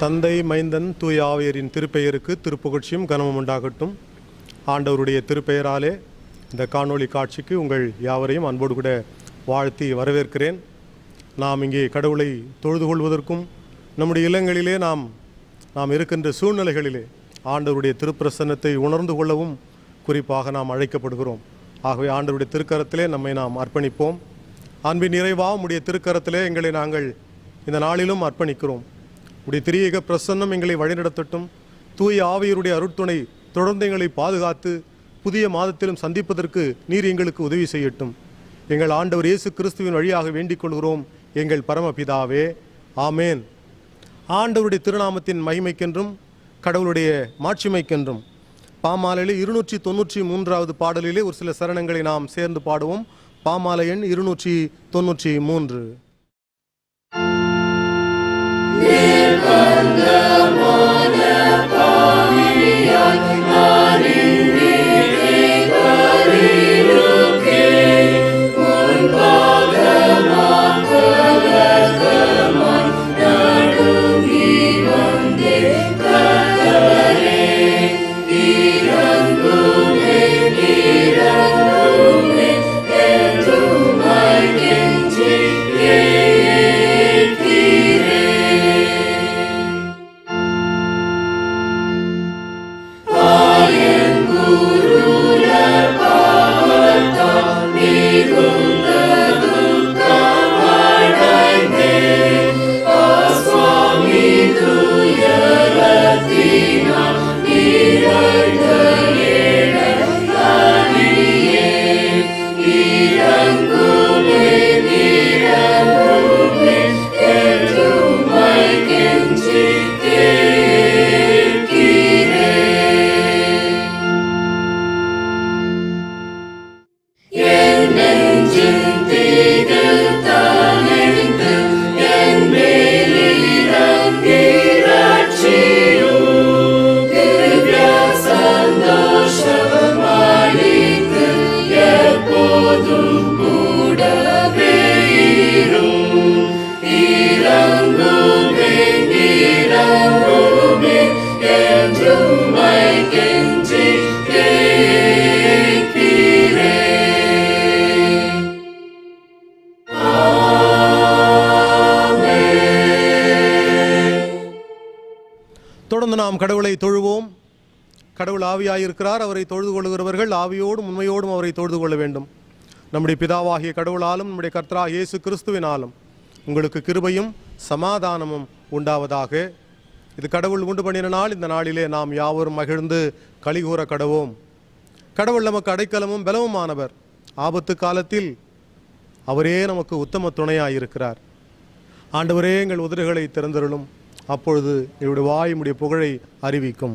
தந்தை, மைந்தன், தூய ஆவியரின் திருப்பெயருக்கு திருப்புகழ்ச்சியும் கனமும் உண்டாகட்டும். ஆண்டவருடைய திருப்பெயராலே இந்த காணொளி காட்சிக்கு உங்கள் யாவரையும் அன்போடு கூட வாழ்த்தி வரவேற்கிறேன். நாம் இங்கே கடவுளை தொழுது கொள்வதற்கும் நம்முடைய இல்லங்களிலே நாம் இருக்கின்ற சூழ்நிலைகளிலே ஆண்டவருடைய திருப்பிரசன்னத்தை உணர்ந்து கொள்ளவும் குறிப்பாக நாம் அழைக்கப்படுகிறோம். ஆகவே ஆண்டவருடைய திருக்கரத்திலே நம்மை நாம் அர்ப்பணிப்போம். அன்பின் நிறைவா உம்முடைய திருக்கரத்திலே எங்களை நாங்கள் இந்த நாளிலும் அர்ப்பணிக்கிறோம். உடைய திரியேக பிரசன்னம் எங்களை வழிநடத்தட்டும். தூய ஆவியருடைய அருட்துணை தொடர்ந்து எங்களை பாதுகாத்து புதிய மாதத்திலும் சந்திப்பதற்கு நீர் எங்களுக்கு உதவி செய்யட்டும். எங்கள் ஆண்டவர் இயேசு கிறிஸ்துவின் வழியாக வேண்டிக் கொள்கிறோம் எங்கள் பரமபிதாவே, ஆமேன். ஆண்டவருடைய திருநாமத்தின் மகிமைக்கென்றும் கடவுளுடைய மாட்சிமைக்கென்றும் பாமாலையிலே 293வது பாடலிலே ஒரு சில சரணங்களை நாம் சேர்ந்து பாடுவோம். பாமாலை எண் 293. தொடர்ந்து நாம் கடவுளை தொழுவோம். கடவுள் ஆவியாயிருக்கிறார். அவரை தொழுது கொள்கிறவர்கள் ஆவியோடும் உண்மையோடும் அவரை தொழுது கொள்ள வேண்டும். நம்முடைய பிதாவாகிய கடவுளாலும் நம்முடைய கர்த்தராகிய இயேசு கிறிஸ்துவினாலும் உங்களுக்கு கிருபையும் சமாதானமும் உண்டாவதாக. இது கடவுள் உண்டு பண்ணின நாள். இந்த நாளிலே நாம் யாவரும் மகிழ்ந்து களிகூற கடவோம். கடவுள் நமக்கு அடைக்கலமும் பலவுமானவர். ஆபத்து காலத்தில் அவரே நமக்கு உத்தம துணையாயிருக்கிறார். ஆண்டவரே, எங்கள் உதடுகளை திறந்தருளும். அப்பொழுது என்னுடைய வாய் உம்முடைய புகழை அறிவிக்கும்.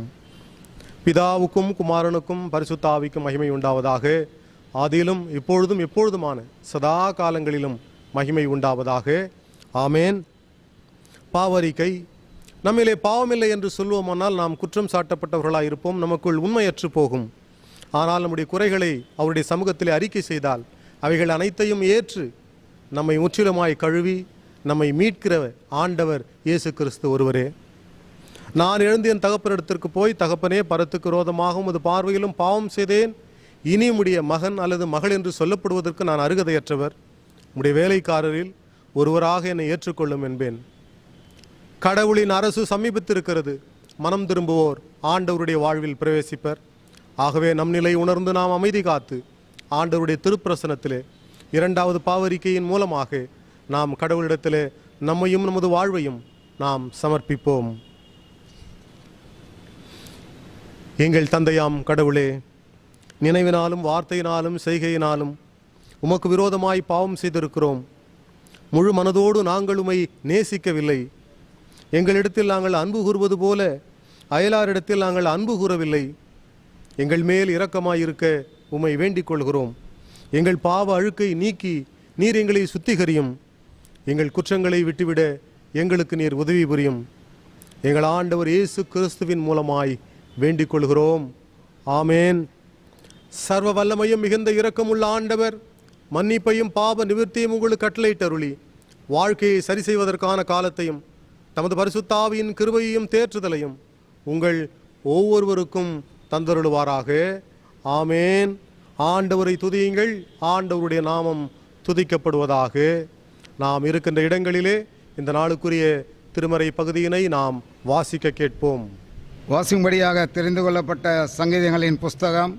பிதாவுக்கும் குமாரனுக்கும் பரிசுத்த ஆவிக்கும் மகிமை உண்டாவதாக. ஆதியிலும் இப்பொழுதும் எப்பொழுதுமான சதா காலங்களிலும் மகிமை உண்டாவதாக. ஆமேன். பாவரிக்கை. நம்மிலே பாவமில்லை என்று சொல்வோமானால் நாம் குற்றம் சாட்டப்பட்டவர்களாக இருப்போம். நமக்குள் உண்மையற்று போகும். ஆனால் நம்முடைய குறைகளை அவருடைய சமூகத்திலே அறிக்கை செய்தால் அவைகள் அனைத்தையும் ஏற்று நம்மை முற்றிலுமாய் கழுவி நம்மை மீட்கிற ஆண்டவர் இயேசு கிறிஸ்து ஒருவரே. நான் எழுந்து என் தகப்பனிடத்திற்கு போய், தகப்பனே, பரத்துக்கு விரோதமாகவும் அது பார்வையிலும் பாவம் செய்தேன். இனி உம்முடைய மகன் அல்லது மகள் என்று சொல்லப்படுவதற்கு நான் அருகதையற்றவர். உம்முடைய வேலைக்காரரில் ஒருவராக என்னை ஏற்றுக்கொள்ளும் என்பேன். கடவுளின் அரசு சமீபத்திருக்கிறது. மனம் திரும்புவோர் ஆண்டவருடைய வாழ்வில் பிரவேசிப்பர். ஆகவே நம் நிலை உணர்ந்து நாம் அமைதி காத்து ஆண்டவருடைய திருப்பிரசனத்திலே 2வது பாவரிக்கையின் மூலமாக நாம் கடவுளிடத்திலே நம்மையும் நமது வாழ்வையும் நாம் சமர்ப்பிப்போம். எங்கள் தந்தையாம் கடவுளே, நினைவினாலும் வார்த்தையினாலும் செய்கையினாலும் உமக்கு விரோதமாய் பாவம் செய்திருக்கிறோம். முழு மனதோடு நாங்கள் உம்மை நேசிக்கவில்லை. எங்களிடத்தில் நாங்கள் அன்பு கூறுவது போல அயலாரிடத்தில் நாங்கள் அன்பு கூறவில்லை. எங்கள் மேல் இரக்கமாயிருக்க உம்மை வேண்டிக் கொள்கிறோம். எங்கள் பாவ அழுக்கை நீக்கி நீர் எங்களை சுத்திகரியும். எங்கள் குற்றங்களை விட்டுவிட எங்களுக்கு நீர் உதவி புரியும். எங்கள் ஆண்டவர் இயேசு கிறிஸ்துவின் மூலமாய் வேண்டிக் கொள்கிறோம். ஆமேன். சர்வ வல்லமையும் மிகுந்த இரக்கமுள்ள ஆண்டவர் மன்னிப்பையும் பாவ நிவர்த்தியும் உங்களுக்கு கட்டளையிட்டருளி வாழ்க்கையை சரி செய்வதற்கான காலத்தையும் தமது பரிசுத்த ஆவியின் கிருபையையும் தேற்றுதலையும் உங்கள் ஒவ்வொருவருக்கும் தந்தருளுவாராக. ஆமேன். ஆண்டவரை துதியுங்கள். ஆண்டவருடைய நாமம் துதிக்கப்படுவதாக. நாம் இருக்கின்ற இடங்களிலே இந்த நாளுக்குரிய திருமறை பகுதியினை நாம் வாசிக்க கேட்போம். வாசிக்கும்படியாக தெரிந்து கொள்ளப்பட்ட சங்கீதங்களின் புஸ்தகம்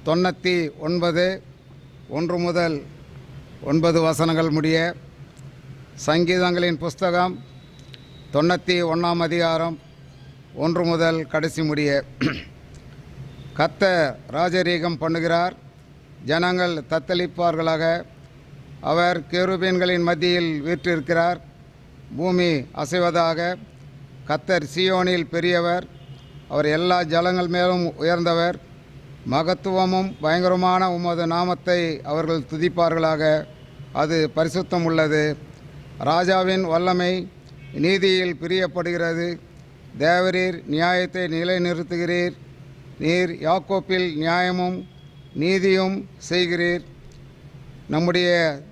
99 1 முதல் 9 வசனங்கள் முடிய. சங்கீதங்களின் புஸ்தகம் 91 அதிகாரம் 1 முதல் கடைசி முடிய. கர்த்தர் ராஜரீகம் பண்ணுகிறார், ஜனங்கள் தத்தளிப்பார்களாக. அவர் கேருபீன்களின் மத்தியில் வீற்றிருக்கிறார், பூமி அசைவதாக. கர்த்தர் சீயோனில் பெரியவர், அவர் எல்லா ஜலங்கள் மேலும் உயர்ந்தவர். மகத்துவமும் பயங்கரமான உமது நாமத்தை அவர்கள் துதிப்பார்களாக. அது பரிசுத்தம் உள்ளது. ராஜாவின் வல்லமை நீதியில் பிரியப்படுகிறது. தேவரீர் நியாயத்தை நிலைநிறுத்துகிறீர். நீர் யாக்கோப்பில் நியாயமும் நீதியும் செய்கிறீர். நம்முடைய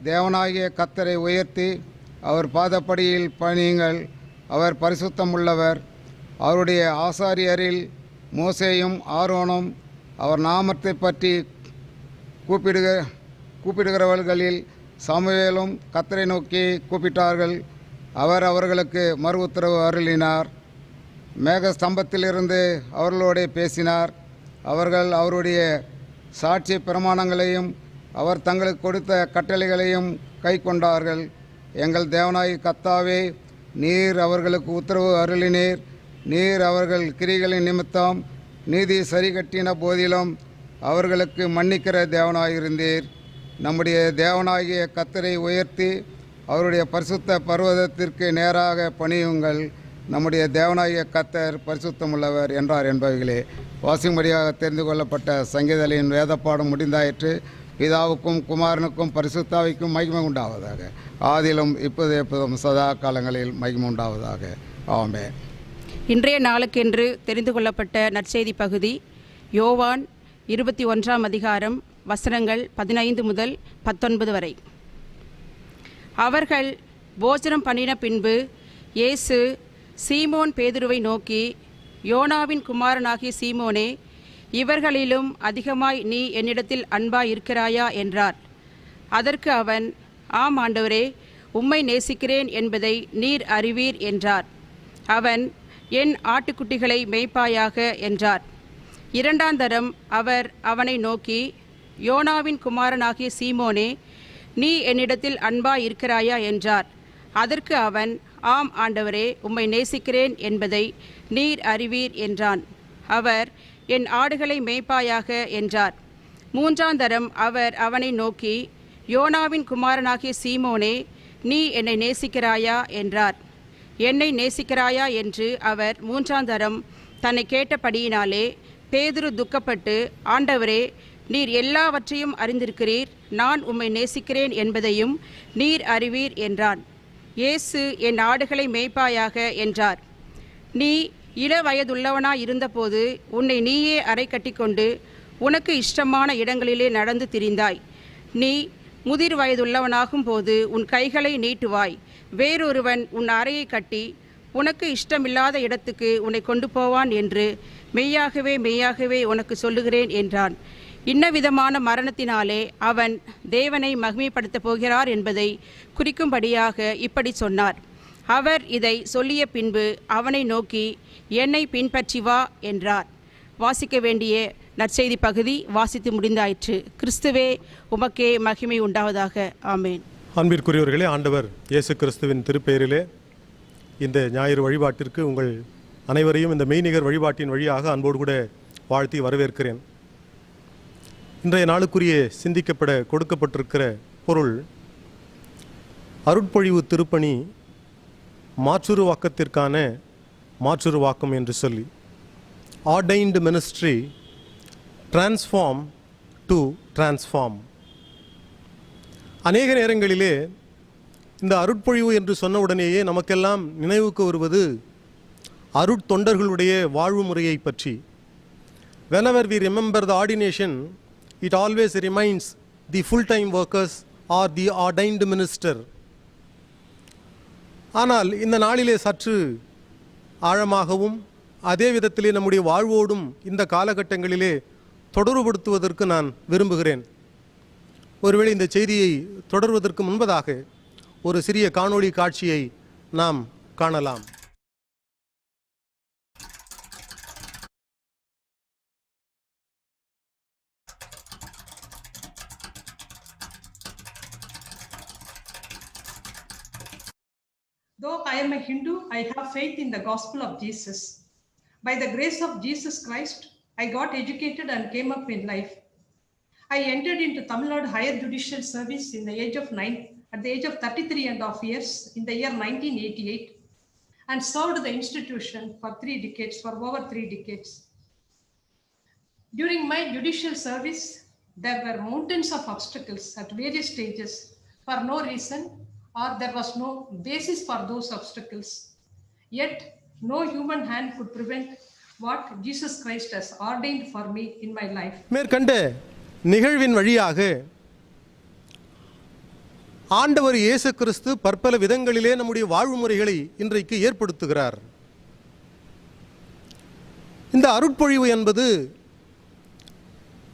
தேவனாகிய கர்த்தரை உயர்த்தி அவர் பாதப்படியில் பணியுங்கள். அவர் பரிசுத்தம் உள்ளவர். அவருடைய ஆசாரியரில் மோசேயும் ஆரோனும் அவர் நாமத்தை பற்றி கூப்பிடுகிறவர்களில் சாமுவேலும் கர்த்தரை நோக்கி கூப்பிட்டார்கள். அவர் அவர்களுக்கு மறு உத்தரவு அருளினார். மேக ஸ்தம்பத்திலிருந்து அவர்களோடு பேசினார். அவர்கள் அவருடைய சாட்சி பிரமாணங்களையும் அவர் தங்களுக்கு கொடுத்த கட்டளைகளையும் கை கொண்டார்கள். எங்கள் தேவனாய் கர்த்தாவே, நீர் அவர்களுக்கு உத்தரவு அருளினீர். நீர் அவர்கள் கிரிகளின் நிமித்தம் நீதி சரிகட்டின போதிலும் அவர்களுக்கு மன்னிக்கிற தேவனாயிருந்தீர். நம்முடைய தேவனாகிய கர்த்தரை உயர்த்தி அவருடைய பரிசுத்த பர்வதத்திற்கு நேராக பணியுங்கள். நம்முடைய தேவனாகிய கர்த்தர் பரிசுத்தமுள்ளவர் என்றார் என்பவைகளே. வாசிக்கும்படியாக தெரிந்து கொள்ளப்பட்ட சங்கீதங்களின் வேதப்பாடம் முடிந்தாயிற்று. பிதாவுக்கும் குமாரனுக்கும் பரிசுத்தாவிக்கும் மகிமை உண்டாவதாக. ஆதிலும் இப்போது எப்போதும் சதா காலங்களில் மகிமை உண்டாவதாக. ஆமென். இன்றைய நாளுக்கென்று தெரிந்து கொள்ளப்பட்ட நற்செய்தி பகுதி யோவான் 21 அதிகாரம் வசனங்கள் 15 முதல் 19 வரை. அவர்கள் போஜனம் பண்ணின பின்பு இயேசு சீமோன் பேதுருவை நோக்கி, யோனாவின் குமாரனாகிய சீமோனே, இவர்களிலும் அதிகமாய் நீ என்னிடத்தில் அன்பாய் இருக்கிறாயா என்றார். அதற்கு அவன், ஆம் ஆண்டவரே, உம்மை நேசிக்கிறேன் என்பதை நீர் அறிவீர் என்றார். அவன், என் ஆட்டுக்குட்டிகளை மேய்ப்பாயாக என்றார். 2ஆம் தரம் அவர் அவனை நோக்கி, யோனாவின் குமாரனாகிய சீமோனே, நீ என்னிடத்தில் அன்பாய் இருக்கிறாயா என்றார். அதற்கு அவன், ஆம் ஆண்டவரே, உம்மை நேசிக்கிறேன் என்பதை நீர் அறிவீர் என்றான். அவர், என் ஆடுகளை மேய்ப்பாயாக என்றார். 3ஆம் தரம் அவர் அவனை நோக்கி, யோனாவின் குமாரனாகிய சீமோனே, நீ என்னை நேசிக்கிறாயா என்றார். என்னை நேசிக்கிறாயா என்று அவர் 3ஆம் தரம் தன்னை கேட்டபடியினாலே பேதுரு துக்கப்பட்டு, ஆண்டவரே, நீர் எல்லாவற்றையும் அறிந்திருக்கிறீர், நான் உம்மை நேசிக்கிறேன் என்பதையும் நீர் அறிவீர் என்றான். இயேசு, என் ஆடுகளை மேய்ப்பாயாக என்றார். நீ இள வயதுள்ளவனாய் இருந்தபோது உன்னை நீயே அறை கட்டிக்கொண்டு உனக்கு இஷ்டமான இடங்களிலே நடந்து திரிந்தாய். நீ முதிர் வயதுள்ளவனாகும் போது உன் கைகளை நீட்டுவாய். வேறொருவன் உன் அறையை கட்டி உனக்கு இஷ்டமில்லாத இடத்துக்கு உன்னை கொண்டு போவான் என்று மெய்யாகவே மெய்யாகவே உனக்கு சொல்லுகிறேன் என்றான். இன்னவிதமான மரணத்தினாலே அவன் தேவனை மகிமைப்படுத்தப் போகிறார் என்பதை குறிக்கும்படியாக இப்படி சொன்னார். அவர் இதை சொல்லிய பின்பு அவனை நோக்கி, என்னை பின்பற்றி வா என்றார். வாசிக்க வேண்டிய நற்செய்தி பகுதி வாசித்து முடிந்தாயிற்று. கிறிஸ்துவே, உமக்கே மகிமை உண்டாவதாக. ஆமேன். அன்பிற்குரியவர்களே, ஆண்டவர் இயேசு கிறிஸ்துவின் திருப்பெயரிலே இந்த ஞாயிறு வழிபாட்டிற்கு உங்கள் அனைவரையும் இந்த மெய்நிகர் வழிபாட்டின் வழியாக அன்போடு கூட வாழ்த்தி வரவேற்கிறேன். இன்றைய நாளுக்குரிய சிந்திக்கப்பட கொடுக்கப்பட்டிருக்கிற பொருள், அருட்பொழிவு திருப்பணி மாற்றுருவாக்கத்திற்கான மாற்றுருவாக்கம் என்று சொல்லி, ஆர்டைன்டு மினிஸ்ட்ரி டிரான்ஸ்ஃபார்ம் டு டிரான்ஸ்ஃபார்ம். அநேக நேரங்களிலே இந்த அருட்பொழிவு என்று சொன்ன உடனேயே நமக்கெல்லாம் நினைவுக்கு வருவது அருட்தொண்டர்களுடைய வாழ்வு முறையை பற்றி. whenever we remember the ordination, it always reminds the full-time workers or the ordained minister. ஆனால் இந்த நாளிலே சற்று ஆழமாகவும் அதே விதத்திலே நம்முடைய வாழ்வோடும் இந்த காலகட்டங்களிலே தொடர்புபடுத்துவதற்கு நான் விரும்புகிறேன். ஒருவேளை இந்த செய்தியை தொடர்வதற்கு முன்பதாக ஒரு சிறிய காணொளி காட்சியை நாம் காணலாம். Though I am a Hindu, I have faith in the gospel of Jesus. By the grace of Jesus Christ, I got educated and came up in life. I entered into Tamil Nadu Higher Judicial Service at the age of 33.5 years in the year 1988 and served the institution for over 3 decades. During my judicial service, there were mountains of obstacles at various stages for no reason, or there was no basis for those obstacles. Yet, no human hand could prevent what Jesus Christ has ordained for me in my life. மேற்கண்ட நிகழ்வின் வழியாக ஆண்டவர் இயேசு கிறிஸ்து பற்பல விதங்களிலே நம்முடைய வாழ்வு முறைகளை இன்றைக்கு ஏற்படுத்துகிறார். இந்த அருட்பொழிவு என்பது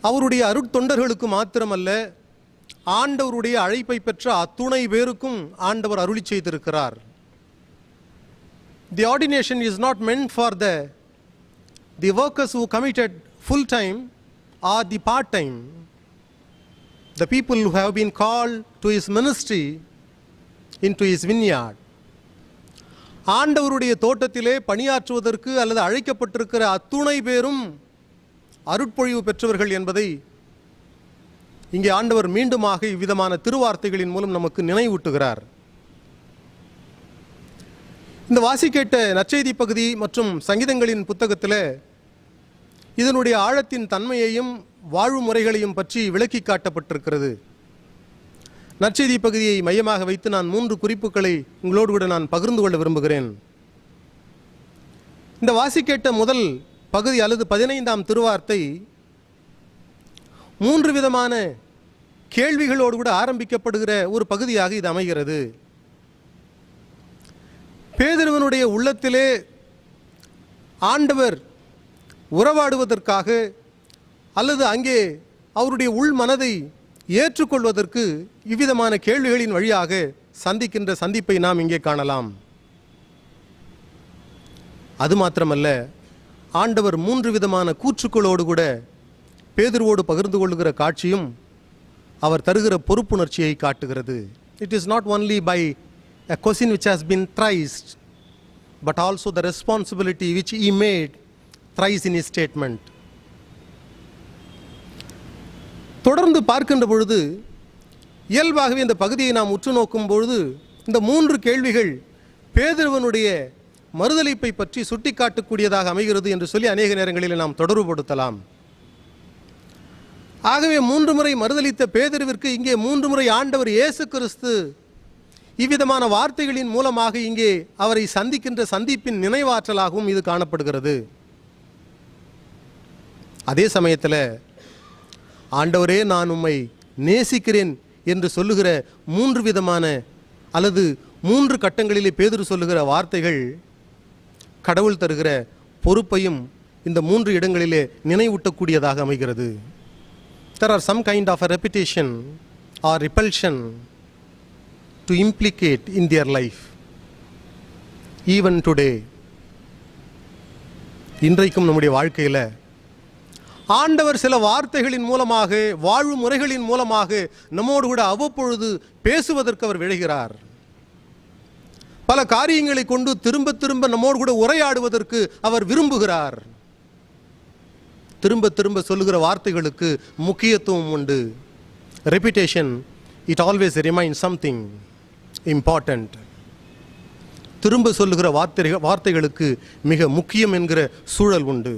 அவருடைய அருட்தொண்டர்களுக்கு மாத்திரமல்ல, ஆண்டவருடைய அழைப்பை பெற்ற அத்துணை பேருக்கும் ஆண்டவர் அருளி செய்திருக்கிறார். The ordination is not meant for the workers who committed full time or the part time. The people who have been called to his ministry into his vineyard. ஆண்டவருடைய தோட்டத்திலே பணியாற்றுவதற்கு அல்லது அழைக்கப்பட்டிருக்கிற அத்துணை பேரும் அருட்பொழிவு பெற்றவர்கள் என்பதை இங்கே ஆண்டவர் மீண்டுமாக இவ்விதமான திருவார்த்தைகளின் மூலம் நமக்கு நினைவூட்டுகிறார். இந்த வாசிக்கேட்ட நற்செய்தி பகுதி மற்றும் சங்கீதங்களின் புத்தகத்தில் இதனுடைய ஆழத்தின் தன்மையையும் வாழ்வு முறைகளையும் பற்றி விளக்கி காட்டப்பட்டிருக்கிறது. நற்செய்தி பகுதியை மையமாக வைத்து நான் 3 குறிப்புகளை உங்களோடு கூட நான் பகிர்ந்து கொள்ள விரும்புகிறேன். இந்த வாசிக்கேட்ட முதல் பகுதி அல்லது 15ஆம் திருவார்த்தை 3 விதமான கேள்விகளோடு கூட ஆரம்பிக்கப்படுகிற ஒரு பகுதியாக இது அமைகிறது. பேதுருவினுடைய உள்ளத்திலே ஆண்டவர் உறவாடுவதற்காக அல்லது அங்கே அவருடைய உள் மனதை ஏற்றுக்கொள்வதற்கு இவ்விதமான கேள்விகளின் வழியாக சந்திக்கின்ற சந்திப்பை நாம் இங்கே காணலாம். அது மாத்திரமல்ல, ஆண்டவர் 3 விதமான கூற்றுக்களோடு கூட பேதுருவோடு பகிர்ந்து கொள்ளுகிற காட்சியும் அவர் தருகிற பொறுப்புணர்ச்சியை காட்டுகிறது. It is not only by a question which has been traced, but also the responsibility which he made thrice in his statement. தொடர்ந்து பார்க்கின்ற பொழுது இயல்பாகவே இந்த பகுதியை நாம் உற்று நோக்கும் பொழுது இந்த 3 கேள்விகள் பேதுருவனுடைய மறுதலிப்பை பற்றி சுட்டிக்காட்டக்கூடியதாக அமைகிறது என்று சொல்லி அநேக நேரங்களில் நாம் தொடர்புபடுத்தலாம். ஆகவே 3 முறை மறுதலித்த பேதுருவிற்கு இங்கே 3 முறை ஆண்டவர் இயேசு கிறிஸ்து இவ்விதமான வார்த்தைகளின் மூலமாக இங்கே அவரை சந்திக்கின்ற சந்திப்பின் நினைவாற்றலாகவும் இது காணப்படுகிறது. அதே சமயத்தில் ஆண்டவரே நான் உம்மை நேசிக்கிறேன் என்று சொல்லுகிற 3 விதமான அல்லது 3 கட்டங்களிலே பேதுரு சொல்லுகிற வார்த்தைகள் கடவுள் தருகிற பொறுப்பையும் இந்த 3 இடங்களிலே நினைவூட்டக்கூடியதாக அமைகிறது. There are some kind of a repetition or repulsion to implicate in their life. Even today, இன்றைக்கும் நம்முடைய வாழ்க்கையில் ஆண்டவர் சில வார்த்தைகளின் மூலமாக வாழ்வு முறைகளின் மூலமாக நம்மோடு கூட அவ்வப்பொழுது பேசுவதற்கு அவர் விழைகிறார். பல காரியங்களை கொண்டு திரும்ப திரும்ப நம்மோடு கூட உரையாடுவதற்கு அவர் விரும்புகிறார். திரும்ப திரும்ப சொல்லுகிற வார்த்தைகளுக்கு முக்கியத்துவம் உண்டு. Reputation it always remind something important. திரும்ப சொல்லுகிற வார்த்தைகளுக்கு மிக முக்கியம் என்கிற சூழல் உண்டு.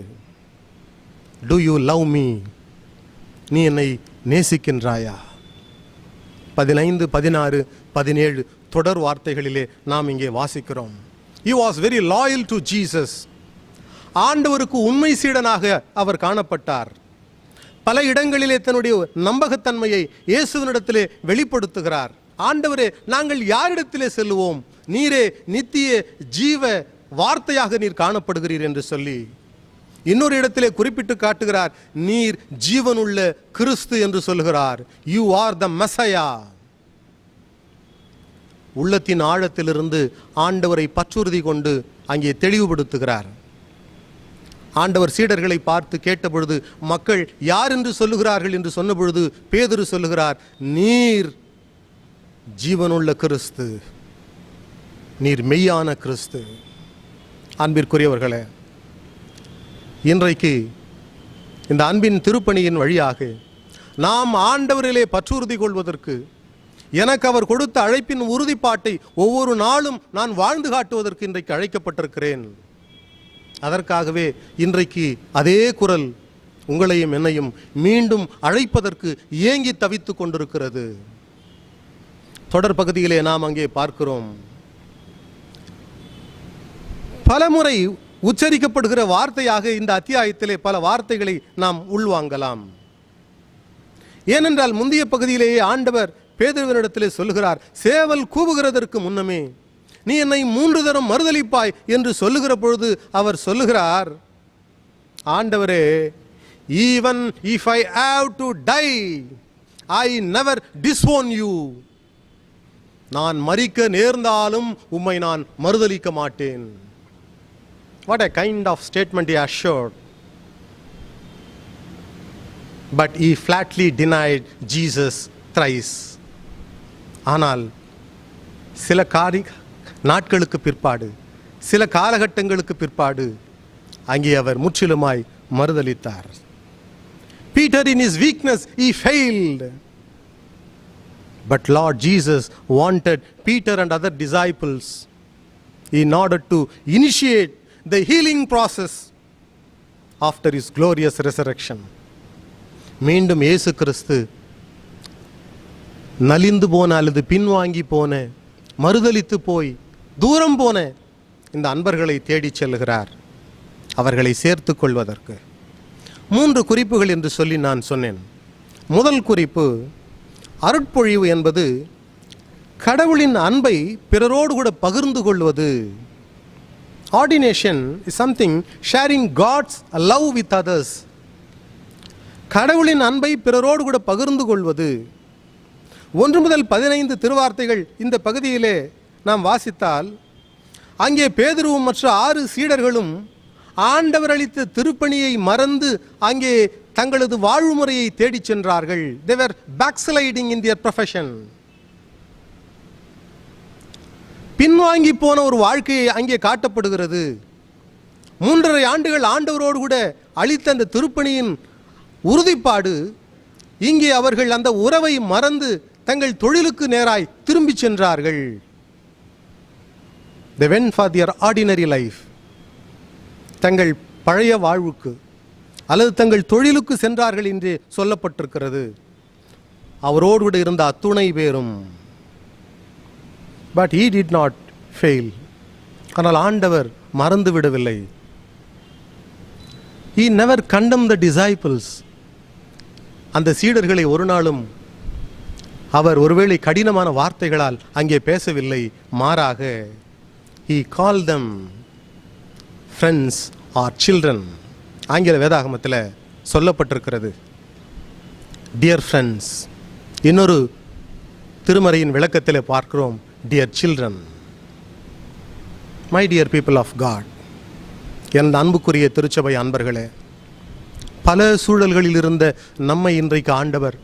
To you love me? நீ என்னை நேசிக்கின்றாயா? 15, 16, 17 தொடர் வார்த்தைகளிலே நாம் இங்கே வாசிக்கிறோம். He was very loyal to Jesus. ஆண்டவருக்கு உண்மை சீடனாக அவர் காணப்பட்டார். பல இடங்களிலே தன்னுடைய நம்பகத்தன்மையை இயேசுவினிடத்திலே வெளிப்படுத்துகிறார். ஆண்டவரே, நாங்கள் யாரிடத்திலே செல்லுவோம்? நீரே நித்திய ஜீவ வார்த்தையாக நீர் காணப்படுகிறீர் என்று சொல்லி இன்னொரு இடத்திலே குறிப்பிட்டு காட்டுகிறார். நீர் ஜீவனுள்ள கிறிஸ்து என்று சொல்கிறார். யூ ஆர் த மெசையா. உள்ளத்தின் ஆழத்திலிருந்து ஆண்டவரை பற்றுறுதி கொண்டு அங்கே தெளிவுபடுத்துகிறார். ஆண்டவர் சீடர்களை பார்த்து கேட்டபொழுது மக்கள் யார் என்று சொல்லுகிறார்கள் என்று சொன்ன பொழுது பேதுரு சொல்லுகிறார், நீர் ஜீவனுள்ள கிறிஸ்து, நீர் மெய்யான கிறிஸ்து. அன்பிற்குரியவர்களே, இன்றைக்கு இந்த அன்பின் திருப்பணியின் வழியாக நாம் ஆண்டவரிலே பற்றுறுதி கொள்வதற்கு, எனக்கு அவர் கொடுத்த அழைப்பின் உறுதிப்பாட்டை ஒவ்வொரு நாளும் நான் வாழ்ந்து காட்டுவதற்கு இன்றைக்கு அழைக்கப்பட்டிருக்கிறேன். அதற்காகவே இன்றைக்கு அதே குரல் உங்களையும் என்னையும் மீண்டும் அழைப்பதற்கு ஏங்கி தவித்துக் கொண்டிருக்கிறது. தொடர் பகுதியிலே நாம் அங்கே பார்க்கிறோம், பலமுறை உச்சரிக்கப்படுகிற வார்த்தையாக இந்த அத்தியாயத்திலே பல வார்த்தைகளை நாம் உள்வாங்கலாம். ஏனென்றால் முந்தைய பகுதியிலேயே ஆண்டவர் பேதுருவினிடத்திலே சொல்லுகிறார், சேவல் கூவுகிறதற்கு முன்னமே நீ என்னை 3 தரம் மறுதலிப்பாய் என்று சொல்லுகிற பொழுது அவர் சொல்லுகிறார், ஆண்டவரே, even if I have to die, I never disown you. நான் மரிக்க நேர்ந்தாலும் உம்மை நான் மறுதலிக்க மாட்டேன். What a kind of statement he assured. But he flatly denied Jesus thrice. ஆனால் சில நாட்களுக்கு பிற்பாடு, சில காலகட்டங்களுக்கு பிற்பாடு அங்கே அவர் முற்றிலுமாய் மறுதலித்தார். Peter in his weakness he failed. But Lord Jesus wanted Peter and other disciples in order to initiate the healing process after his glorious resurrection. மீண்டும் இயேசு கிறிஸ்து நலிந்து போன அல்லது பின்வாங்கி போன, மறுதலித்து போய் தூரம் போன இந்த அன்பர்களை தேடிச் செல்கிறார், அவர்களை சேர்த்து கொள்வதற்கு. 3 குறிப்புகள் என்று சொல்லி நான் சொன்னேன். முதல் குறிப்பு, அருட்பொழிவு என்பது கடவுளின் அன்பை பிறரோடு கூட பகிர்ந்து கொள்வது. Ordination is something sharing God's love with others. கடவுளின் அன்பை பிறரோடு கூட பகிர்ந்து கொள்வது. 1 முதல் 15 திருவார்த்தைகள் இந்த பகுதியிலே நாம் வாசித்தால், அங்கே பேதுருவும் மற்ற 6 சீடர்களும் ஆண்டவர் அளித்த திருப்பணியை மறந்து அங்கே தங்களது வாழ்வுமுறையை தேடிச் சென்றார்கள். They were backsliding in their profession. பின்வாங்கி போன ஒரு வாழ்க்கையை அங்கே காட்டப்படுகிறது. 3.5 ஆண்டுகள் ஆண்டவரோடு கூட அளித்த அந்த திருப்பணியின் உறுதிப்பாடு, இங்கே அவர்கள் அந்த உறவை மறந்து தங்கள் தொழிலுக்கு நேராய் திரும்பி சென்றார்கள். They went for their ordinary life. தங்கள் பழைய வாழ்வுக்கு அல்லது தங்கள் தொழிலுக்கு சென்றார்கள் என்று சொல்லப்பட்டிருக்கிறது. அவரோடு கூட இருந்த அத்துணை பேரும். But he did not fail. ஆனால் ஆண்டவர் மறந்து விடவில்லை. He never condemned the disciples. அந்த சீடர்களை ஒரு நாளும் அவர் ஒருவேளை கடினமான வார்த்தைகளால் அங்கே பேசவில்லை. மாறாக he called them friends or children. ஆங்கில வேதாகமத்தில் சொல்லப்பட்டிருக்கிறது dear friends. இன்னொரு திருமறையின் விளக்கத்தில் பார்க்கிறோம் dear children. My dear people of God. என் அன்புக்குரிய திருச்சபை அன்பர்களே, பல சூழல்களில் இருந்த நம்மை இன்றைக்கு ஆண்டவர்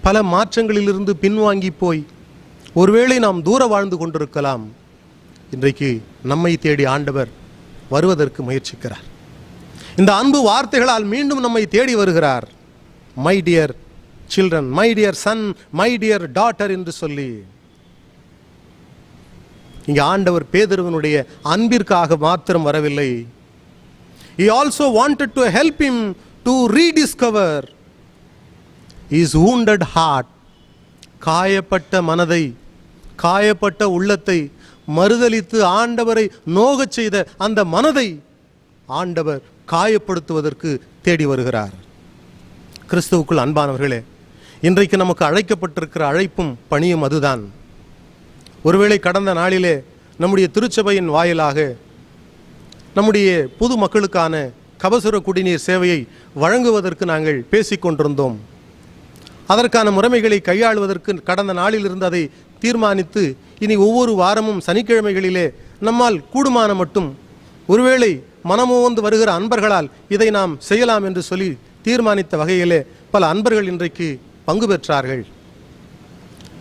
பல மாற்றங்களிலிருந்து பின்வாங்கி போய் ஒருவேளை நாம் தூர வாழ்ந்து கொண்டிருக்கலாம். இன்றைக்கு நம்மை தேடி ஆண்டவர் வருவதற்கு முயற்சிக்கிறார். இந்த அன்பு வார்த்தைகளால் மீண்டும் நம்மை தேடி வருகிறார். My dear children, my dear son, my dear daughter என்று சொல்லி இங்கே ஆண்டவர் பேதுருவினுடைய அன்பிற்காக மாத்திரம் வரவில்லை. He also wanted to help him to rediscover his wounded heart. காயப்பட்ட மனதை, காயப்பட்ட உள்ளத்தை மறுதலித்து ஆண்டவரை நோகச் செய்த அந்த மனதை ஆண்டவர் காயப்படுத்துவதற்கு தேடி வருகிறார். கிறிஸ்துவுக்குள் அன்பானவர்களே, இன்றைக்கு நமக்கு அழைக்கப்பட்டிருக்கிற அழைப்பும் பணியும் அதுதான். ஒருவேளை கடந்த நாளிலே நம்முடைய திருச்சபையின் வாயிலாக நம்முடைய பொது மக்களுக்கான கபசுர குடிநீர் சேவையை வழங்குவதற்கு நாங்கள் பேசிக்கொண்டிருந்தோம். அதற்கான முறைமைகளை கையாளுவதற்கு கடந்த நாளிலிருந்து அதை தீர்மானித்து இனி ஒவ்வொரு வாரமும் சனிக்கிழமைகளிலே நம்மால் கூடுமான மட்டும் ஒருவேளை மனமோந்து வருகிற அன்பர்களால் இதை நாம் செய்யலாம் என்று சொல்லி தீர்மானித்த வகையிலே பல அன்பர்கள் இன்றைக்கு பங்கு பெற்றார்கள்.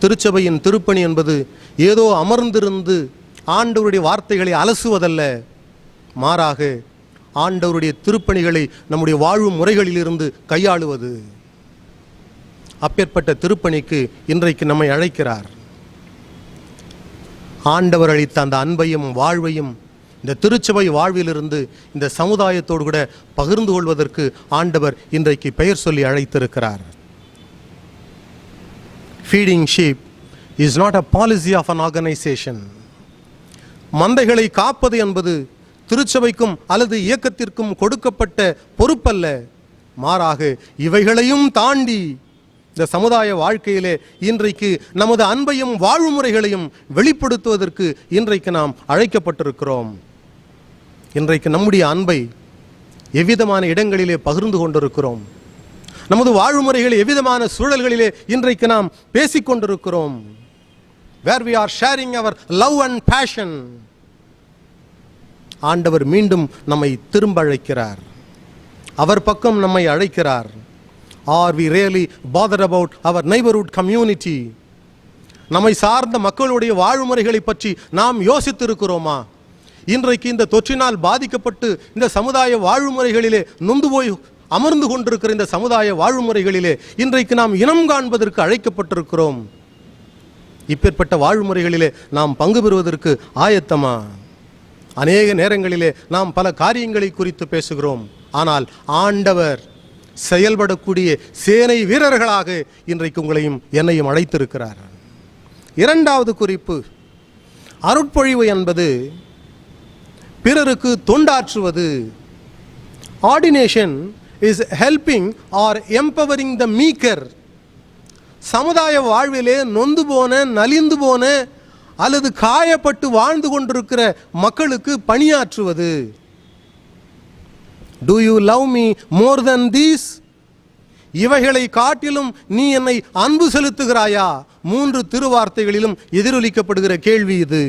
திருச்சபையின் திருப்பணி என்பது ஏதோ அமர்ந்திருந்து ஆண்டவருடைய வார்த்தைகளை அலசுவதல்ல, மாறாக ஆண்டவருடைய திருப்பணிகளை நம்முடைய வாழ்வு முறைகளிலிருந்து கையாளுவது. அப்பேற்பட்ட திருப்பணிக்கு இன்றைக்கு நம்மை அழைக்கிறார். ஆண்டவர் அளித்த அந்த அன்பையும் வாழ்வையும் இந்த திருச்சபை வாழ்விலிருந்து இந்த சமுதாயத்தோடு கூட பகிர்ந்து கொள்வதற்கு ஆண்டவர் இன்றைக்கு பெயர் சொல்லி அழைத்திருக்கிறார். Feeding sheep is not a policy of an organization. மந்தைகளை காப்பது என்பது திருச்சபைக்கும் அல்லது இயக்கத்திற்கும் கொடுக்கப்பட்ட பொறுப்பல்ல, மாறாக இவைகளையும் தாண்டி இந்த சமுதாய வாழ்க்கையிலே இன்றைக்கு நமது அன்பையும் வாழ்வுமுறைகளையும் வெளிப்படுத்துவதற்கு இன்றைக்கு நாம் அழைக்கப்பட்டிருக்கிறோம். இன்றைக்கு நம்முடைய அன்பை எவ்விதமான இடங்களிலே பகிர்ந்து கொண்டிருக்கிறோம்? நமது வாழ்வுமுறைகளை எவ்விதமான சூழல்களிலே இன்றைக்கு நாம் பேசிக்கொண்டிருக்கிறோம்? Where we are sharing our love and passion. ஆண்டவர் மீண்டும் நம்மை திரும்ப அழைக்கிறார். அவர் பக்கம் நம்மை அழைக்கிறார். Are we really bothered about our neighborhood community? நம்மை சார்ந்த மக்களுடைய வாழ்வுமுறைகளை பற்றி நாம் யோசித்திருக்கிறோமா? இன்றைக்கு இந்த தொற்றினால் பாதிக்கப்பட்டு இந்த சமுதாய வாழ்வுமுறைகளிலே நொந்து போய் அமர்ந்து கொண்டிருக்கிற இந்த சமுதாய வாழ்வுமுறைகளிலே இன்றைக்கு நாம் இனம் காண்பதற்கு அழைக்கப்பட்டிருக்கிறோம். இப்பேற்பட்ட வாழ்வுமுறைகளிலே நாம் பங்கு பெறுவதற்கு ஆயத்தமா? அநேக நேரங்களிலே நாம் பல காரியங்களை குறித்து பேசுகிறோம். ஆனால் ஆண்டவர் செயல்படக்கூடிய சேனை வீரர்களாக இன்றைக்கு உங்களையும் என்னையும் அழைத்திருக்கிறார். இரண்டாவது குறிப்பு, அருட்பொழிவு என்பது பிறருக்கு தொண்டாற்றுவது. Ordination is helping or empowering the meeker. சமுதாய வாழ்விலே நொந்து போன, நலிந்து போன அல்லது காயப்பட்டு வாழ்ந்து கொண்டிருக்கிற மக்களுக்கு பணியாற்றுவது. Do you love me more than these? இவைகளை காட்டிலும் நீ என்னை அன்பு செலுத்துகிறாயா? 3 திருவார்த்தைகளிலும் எதிரொலிக்கப்படுகிற கேள்வி இது.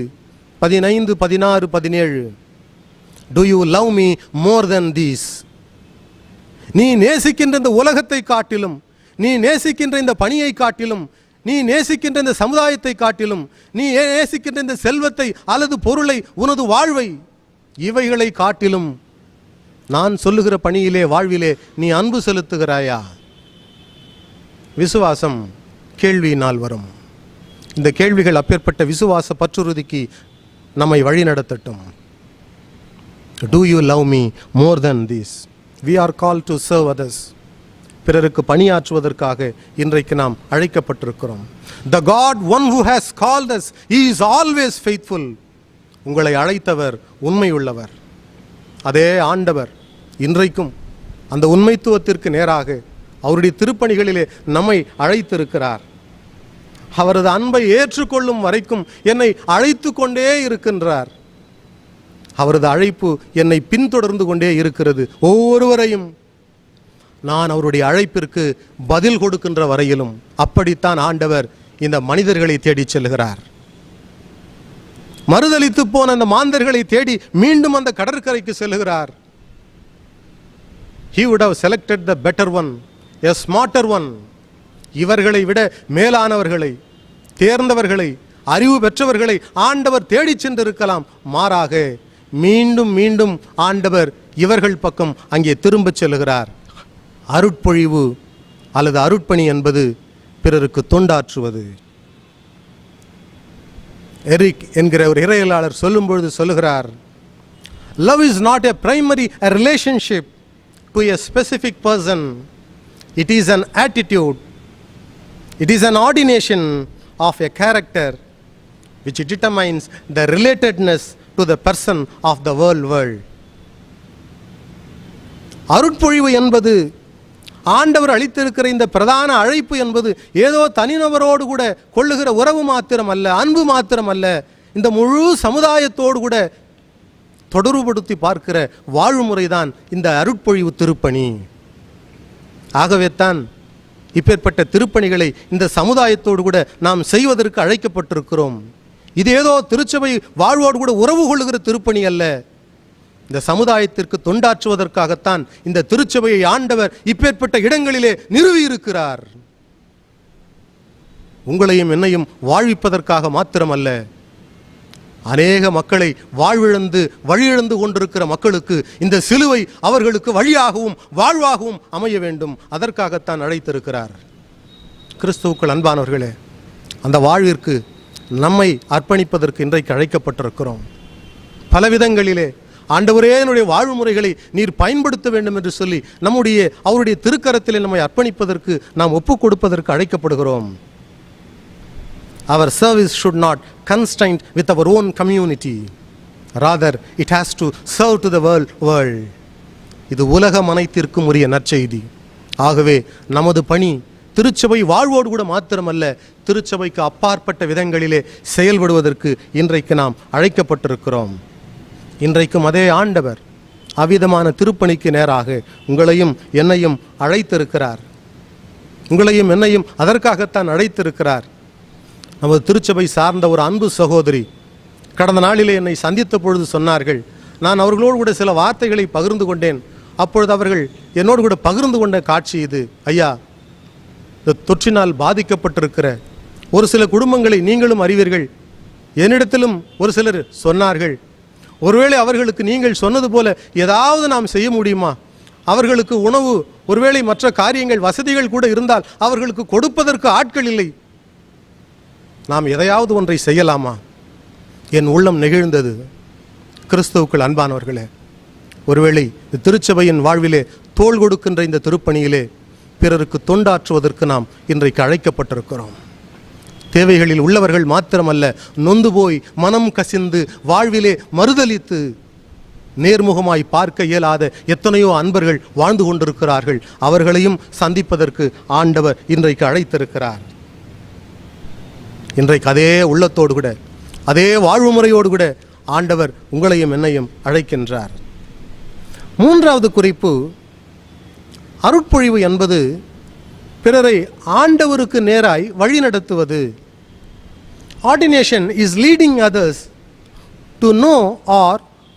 15, 16, 17. Do you love me more than these? நீ நேசிக்கின்ற இந்த உலகத்தை காட்டிலும், நீ நேசிக்கின்ற இந்த பணியை காட்டிலும், நீ நேசிக்கின்ற இந்த சமுதாயத்தை காட்டிலும், நீ நேசிக்கின்ற இந்த செல்வத்தை அல்லது பொருளை, உனது வாழ்வை, இவைகளை காட்டிலும் நான் சொல்லுகிற பணியிலே, வாழ்விலே நீ அன்பு செலுத்துகிறாயா? விசுவாசம் கேள்வியினால் வரும். இந்த கேள்விகள் அப்பேற்பட்ட விசுவாச பற்றுறுதிக்கு நம்மை வழிநடத்தட்டும். Do you love me more than this? We are called to serve others. பிறருக்கு பணியாற்றுவதற்காக இன்றைக்கு நாம் அழைக்கப்பட்டிருக்கிறோம். The God, one who has called us, he is always faithful. உங்களை அழைத்தவர் உண்மையுள்ளவர். அதே ஆண்டவர் இன்றைக்கும் அந்த உண்மைத்துவத்திற்கு நேராக அவருடைய திருப்பணிகளிலே நம்மை அழைத்திருக்கிறார். அவரது அன்பை ஏற்றுக்கொள்ளும் வரைக்கும் என்னை அழைத்து கொண்டே இருக்கின்றார். அவரது அழைப்பு என்னை பின்தொடர்ந்து கொண்டே இருக்கிறது. ஒவ்வொருவரையும் நான் அவருடைய அழைப்பிற்கு பதில் கொடுக்கின்ற வரையிலும் அப்படித்தான் ஆண்டவர் இந்த மனிதர்களை தேடி செல்கிறார். மறுதலித்து போன அந்த மாந்தர்களை தேடி மீண்டும் அந்த கடற்கரைக்கு செல்கிறார். He would have selected the better one, a smarter one. இவர்களை விட மேலானவர்களை, தேர்ந்தவர்களை, அறிவு பெற்றவர்களை ஆண்டவர் தேடி சென்றிருக்கலாம். மாறாக மீண்டும் மீண்டும் ஆண்டவர் இவர்கள் பக்கம் அங்கே திரும்பச் செல்கிறார். அருட்பொழிவு அல்லது அருட்பணி என்பது பிறருக்கு தொண்டாற்றுவது. எரிக் என்கிற ஒரு இறையியலாளர் சொல்லும்பொழுது சொல்லுகிறார், love is not a primary a relationship to a specific person. It is an attitude. It is an ordination of a character which determines the relatedness to the person of the world. அருட்பொழிவு என்பது ஆண்டவர் அளித்திருக்கிற இந்த பிரதான அழைப்பு என்பது ஏதோ தனிநபரோடு கூட கொள்ளுகிற உறவு மாத்திரம் அல்ல, அன்பு மாத்திரம் அல்ல, இந்த முழு சமுதாயத்தோடு கூட தொடர்புபடுத்தி பார்க்கிற வாழ்முறைதான் இந்த அருட்பொழிவு திருப்பணி. ஆகவே தான் இப்பேற்பட்ட திருப்பணிகளை இந்த சமுதாயத்தோடு கூட நாம் செய்வதற்கு அழைக்கப்பட்டிருக்கிறோம். இது ஏதோ திருச்சபை வாழ்வோடு கூட உறவு கொள்ளுகிற திருப்பணி அல்ல. இந்த சமுதாயத்திற்கு தொண்டாற்றுவதற்காகத்தான் இந்த திருச்சபையை ஆண்டவர் இப்பேற்பட்ட இடங்களிலே நிறுவியிருக்கிறார். உங்களையும் என்னையும் வாழ்விப்பதற்காக மாத்திரமல்ல, அநேக மக்களை வாழ்விழந்து வழியிழந்து கொண்டிருக்கிற மக்களுக்கு இந்த சிலுவை அவர்களுக்கு வழியாகவும் வாழ்வாகவும் அமைய வேண்டும், அதற்காகத்தான் அழைத்திருக்கிறார். கிறிஸ்துவுக்குள் அன்பானவர்களே, அந்த வாழ்விற்கு நம்மை அர்ப்பணிப்பதற்கு இன்றைக்கு அழைக்கப்பட்டிருக்கிறோம். பலவிதங்களிலே ஆண்டவரே என்னுடைய வாழ்முறைகளை நீர் பயன்படுத்த வேண்டும் என்று சொல்லி அவருடைய திருக்கரத்திலே நம்மை அர்ப்பணிப்பதற்கு நாம் ஒப்புக் கொடுப்பதற்கு அழைக்கப்படுகிறோம். Our service should not constrain with our own community. Rather, it has to serve to the world. இது உலகம் அனைத்திற்கும் உரிய நற்செய்தி. ஆகவே நமது பணி திருச்சபை வாழ்வோடு கூட மாத்திரமல்ல, திருச்சபைக்கு அப்பாற்பட்ட விதங்களிலே செயல்படுவதற்கு இன்றைக்கு நாம் அழைக்கப்பட்டிருக்கிறோம். இன்றைக்கும் அதே ஆண்டவர் அவ்விதமான திருப்பணிக்கு நேராக உங்களையும் என்னையும் அழைத்திருக்கிறார். உங்களையும் என்னையும் அதற்காகத்தான் அழைத்திருக்கிறார். நமது திருச்சபை சார்ந்த ஒரு அன்பு சகோதரி கடந்த நாளிலே என்னை சந்தித்த பொழுது சொன்னார்கள், நான் அவர்களோடு கூட சில வார்த்தைகளை பகிர்ந்து கொண்டேன். அப்பொழுது அவர்கள் என்னோடு கூட பகிர்ந்து கொண்ட காட்சி இது. ஐயா, இந்த தொற்றினால் பாதிக்கப்பட்டிருக்கிற ஒரு சில குடும்பங்களை நீங்களும் அறிவீர்கள். என்னிடத்திலும் ஒரு சிலர் சொன்னார்கள், ஒருவேளை அவர்களுக்கு நீங்கள் சொன்னது போல ஏதாவது நாம் செய்ய முடியுமா? அவர்களுக்கு உணவு, ஒருவேளை மற்ற காரியங்கள், வசதிகள் கூட இருந்தால் அவர்களுக்கு கொடுப்பதற்கு ஆட்கள் இல்லை. நாம் எதையாவது ஒன்றை செய்யலாமா? என் உள்ளம் நெகிழ்ந்தது. கிறிஸ்துவுக்குள் அன்பானவர்களே, ஒருவேளை இந்த திருச்சபையின் வாழ்விலே தோள் கொடுக்கின்ற இந்த திருப்பணியிலே பிறருக்கு தொண்டாற்றுவதற்கு நாம் இன்றைக்கு அழைக்கப்பட்டிருக்கிறோம். தேவைகளில் உள்ளவர்கள் மாத்திரமல்ல, நொந்து போய் மனம் கசிந்து வாழ்விலே மறுதலித்து நேர்முகமாய் பார்க்க இயலாத எத்தனையோ அன்பர்கள் வாழ்ந்து கொண்டிருக்கிறார்கள். அவர்களையும் சந்திப்பதற்கு ஆண்டவர் இன்றைக்கு அழைத்திருக்கிறார். இன்றைக்கு அதே உள்ளத்தோடு கூட, அதே வாழ்வு முறையோடு கூட ஆண்டவர் உங்களையும் என்னையும் அழைக்கின்றார். மூன்றாவது குறிப்பு, அருட்பொழிவு என்பது பிறரை ஆண்டவருக்கு நேராய் வழிநடத்துவது. Ordination is leading others to know or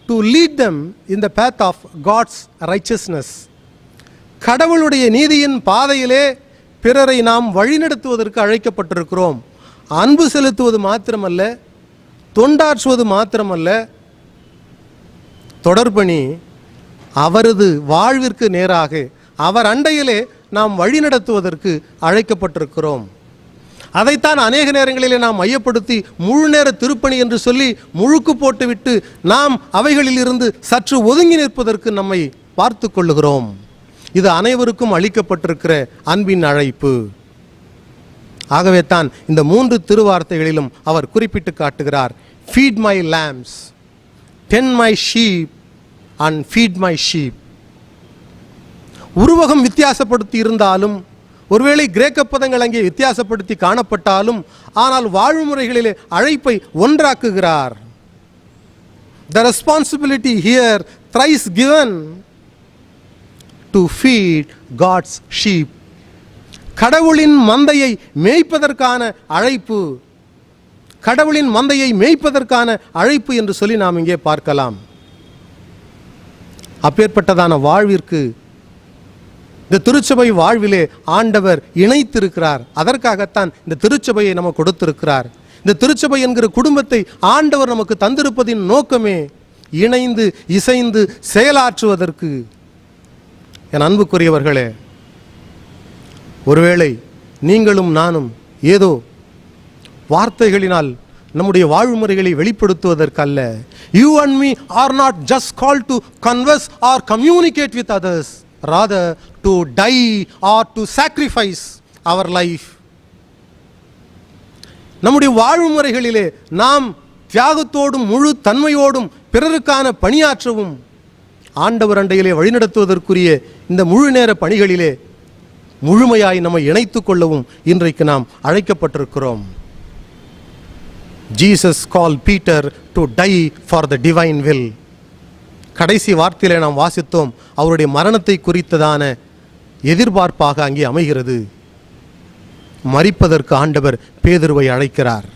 to lead them in the path of God's righteousness. கடவுளுடைய நீதியின் பாதையிலே பிறரை நாம் வழிநடத்துவதற்கு அழைக்கப்பட்டிருக்கிறோம். அன்பு செலுத்துவது மாத்திரமல்ல, தொண்டாற்றுவது மாத்திரமல்ல, தொடர்பணி அவரது வாழ்விற்கு நேராக அவர் அண்டையிலே நாம் வழிநடத்துவதற்கு அழைக்கப்பட்டிருக்கிறோம். அதைத்தான் அநேக நேரங்களிலே நாம் மையப்படுத்தி முழு நேர திருப்பணி என்று சொல்லி முழுக்கு போட்டுவிட்டு நாம் அவைகளில் இருந்து சற்று ஒதுங்கி நிற்பதற்கு நம்மை பார்த்து கொள்ளுகிறோம். இது அனைவருக்கும் அளிக்கப்பட்டிருக்கிற அன்பின் அழைப்பு. ஆகவே தான் இந்த 3 திருவார்த்தைகளிலும் அவர் குறிப்பிட்டு காட்டுகிறார், feed my lambs, tend my sheep and feed my sheep. உருவகம் வித்தியாசப்படுத்தி இருந்தாலும், ஒருவேளை கிரேக்க பதங்கள் அங்கே வித்தியாசப்படுத்தி காணப்பட்டாலும், ஆனால் வாழ்முறைகளிலே அழைப்பை ஒன்றாக்குகிறார். The responsibility here thrice given to feed God's sheep. கடவுளின் மந்தையை மேய்ப்பதற்கான அழைப்பு, கடவுளின் மந்தையை மேய்ப்பதற்கான அழைப்பு என்று சொல்லி நாம் இங்கே பார்க்கலாம். அப்பேற்பட்டதான வாழ்விற்கு இந்த திருச்சபை வாழ்விலே ஆண்டவர் இணைத்திருக்கிறார். அதற்காகத்தான் இந்த திருச்சபையை நமக்கு கொடுத்திருக்கிறார். இந்த திருச்சபை என்கிற குடும்பத்தை ஆண்டவர் நமக்கு தந்திருப்பதின் நோக்கமே இணைந்து இசைந்து செயலாற்றுவதற்கு. என் அன்புக்குரியவர்களே, ஒருவேளை நீங்களும் நானும் ஏதோ வார்த்தைகளினால் நம்முடைய வாழ்முறைகளை வெளிப்படுத்துவதற்கல்ல. You and me are not just called to converse or communicate with others, rather to die or to sacrifice our life. நம்முடைய வாழ்முறைகளிலே நாம் தியாகத்தோடும் முழு தன்மையோடும் பிறருக்கான பணியாற்றவும், ஆண்டவர் அண்டையிலே வழிநடத்துவதற்குரிய இந்த முழு நேர பணிகளிலே முழுமையாய் நம்மை இணைத்துக் கொள்ளவும் இன்றைக்கு நாம் அழைக்கப்பட்டிருக்கிறோம். Jesus call Peter to tie for the divine will. கடைசி வார்த்தையிலே நாம் வாசித்தோம், அவருடைய மரணத்தை குறித்ததான எதிர்பார்ப்பாக அங்கே அமைகிறது. மரிப்பதற்கு ஆண்டவர் பேதுருவை அழைக்கிறார்.